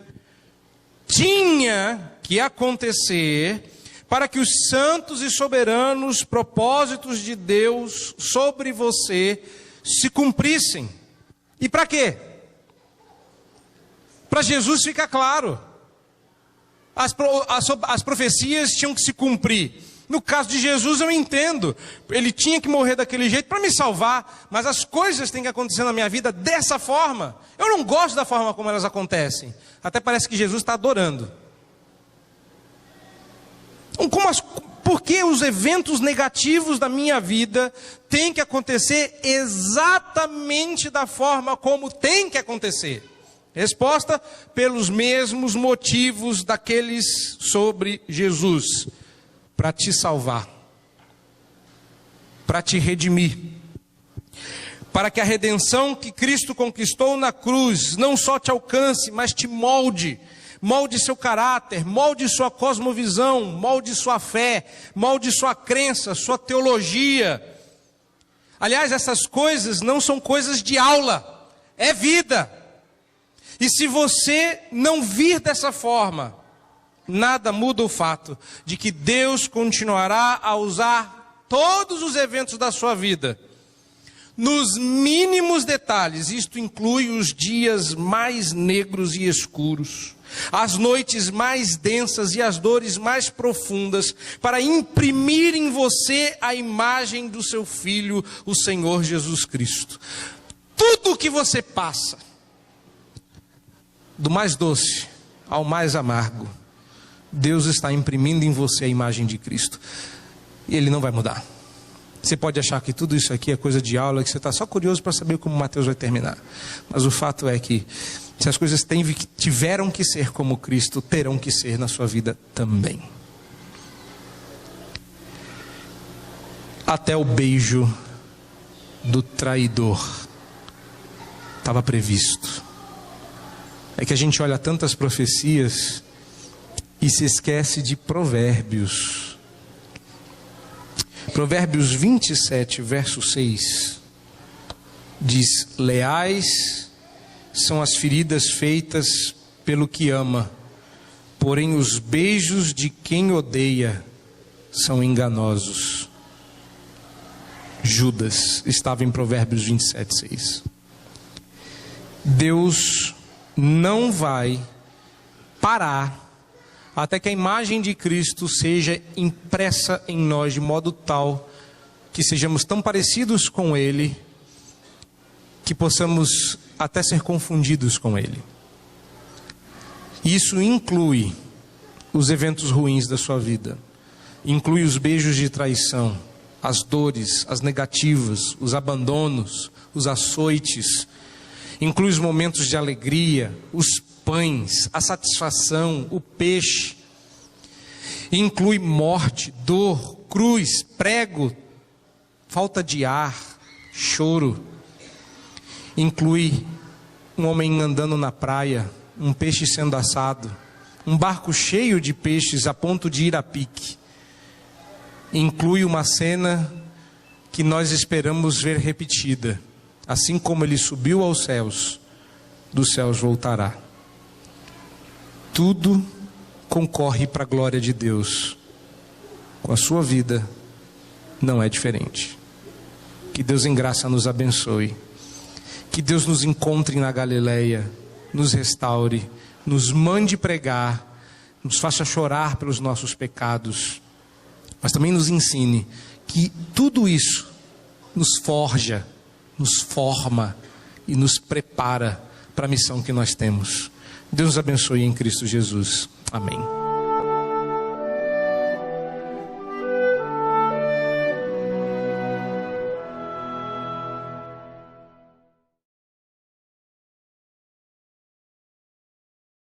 tinha que acontecer para que os santos e soberanos propósitos de Deus sobre você se cumprissem. E para quê? Para Jesus ficar claro. As profecias tinham que se cumprir. No caso de Jesus eu entendo, ele tinha que morrer daquele jeito para me salvar, mas as coisas têm que acontecer na minha vida dessa forma. Eu não gosto da forma como elas acontecem, até parece que Jesus está adorando. Por que os eventos negativos da minha vida têm que acontecer exatamente da forma como tem que acontecer? Resposta: pelos mesmos motivos daqueles sobre Jesus. Para te salvar, para te redimir, para que a redenção que Cristo conquistou na cruz não só te alcance, mas te molde seu caráter, molde sua cosmovisão, molde sua fé, molde sua crença, sua teologia. Aliás, essas coisas não são coisas de aula, é vida. E se você não vir dessa forma, nada muda o fato de que Deus continuará a usar todos os eventos da sua vida, nos mínimos detalhes. Isto inclui os dias mais negros e escuros, as noites mais densas e as dores mais profundas, para imprimir em você a imagem do seu Filho, o Senhor Jesus Cristo. Tudo que você passa, do mais doce ao mais amargo, Deus está imprimindo em você a imagem de Cristo. E Ele não vai mudar. Você pode achar que tudo isso aqui é coisa de aula, que você está só curioso para saber como Mateus vai terminar. Mas o fato é que, se as coisas tiveram que ser como Cristo, terão que ser na sua vida também. Até o beijo do traidor estava previsto. É que a gente olha tantas profecias e se esquece de Provérbios. Provérbios 27, verso 6, diz: leais são as feridas feitas pelo que ama, porém os beijos de quem odeia são enganosos. Judas estava em Provérbios 27, 6. Deus não vai parar até que a imagem de Cristo seja impressa em nós de modo tal que sejamos tão parecidos com Ele que possamos até ser confundidos com Ele. Isso inclui os eventos ruins da sua vida. inclui os beijos de traição, as dores, as negativas, os abandonos, os açoites, inclui os momentos de alegria, os pães, a satisfação, o peixe, inclui morte, dor, cruz, prego, falta de ar, choro, inclui um homem andando na praia, um peixe sendo assado, um barco cheio de peixes a ponto de ir a pique, inclui uma cena que nós esperamos ver repetida, assim como ele subiu aos céus, dos céus voltará. Tudo concorre para a glória de Deus. Com a sua vida não é diferente. Que Deus em graça nos abençoe. Que Deus nos encontre na Galileia, nos restaure, nos mande pregar, nos faça chorar pelos nossos pecados, mas também nos ensine que tudo isso nos forja, nos forma e nos prepara para a missão que nós temos. Deus nos abençoe em Cristo Jesus. Amém.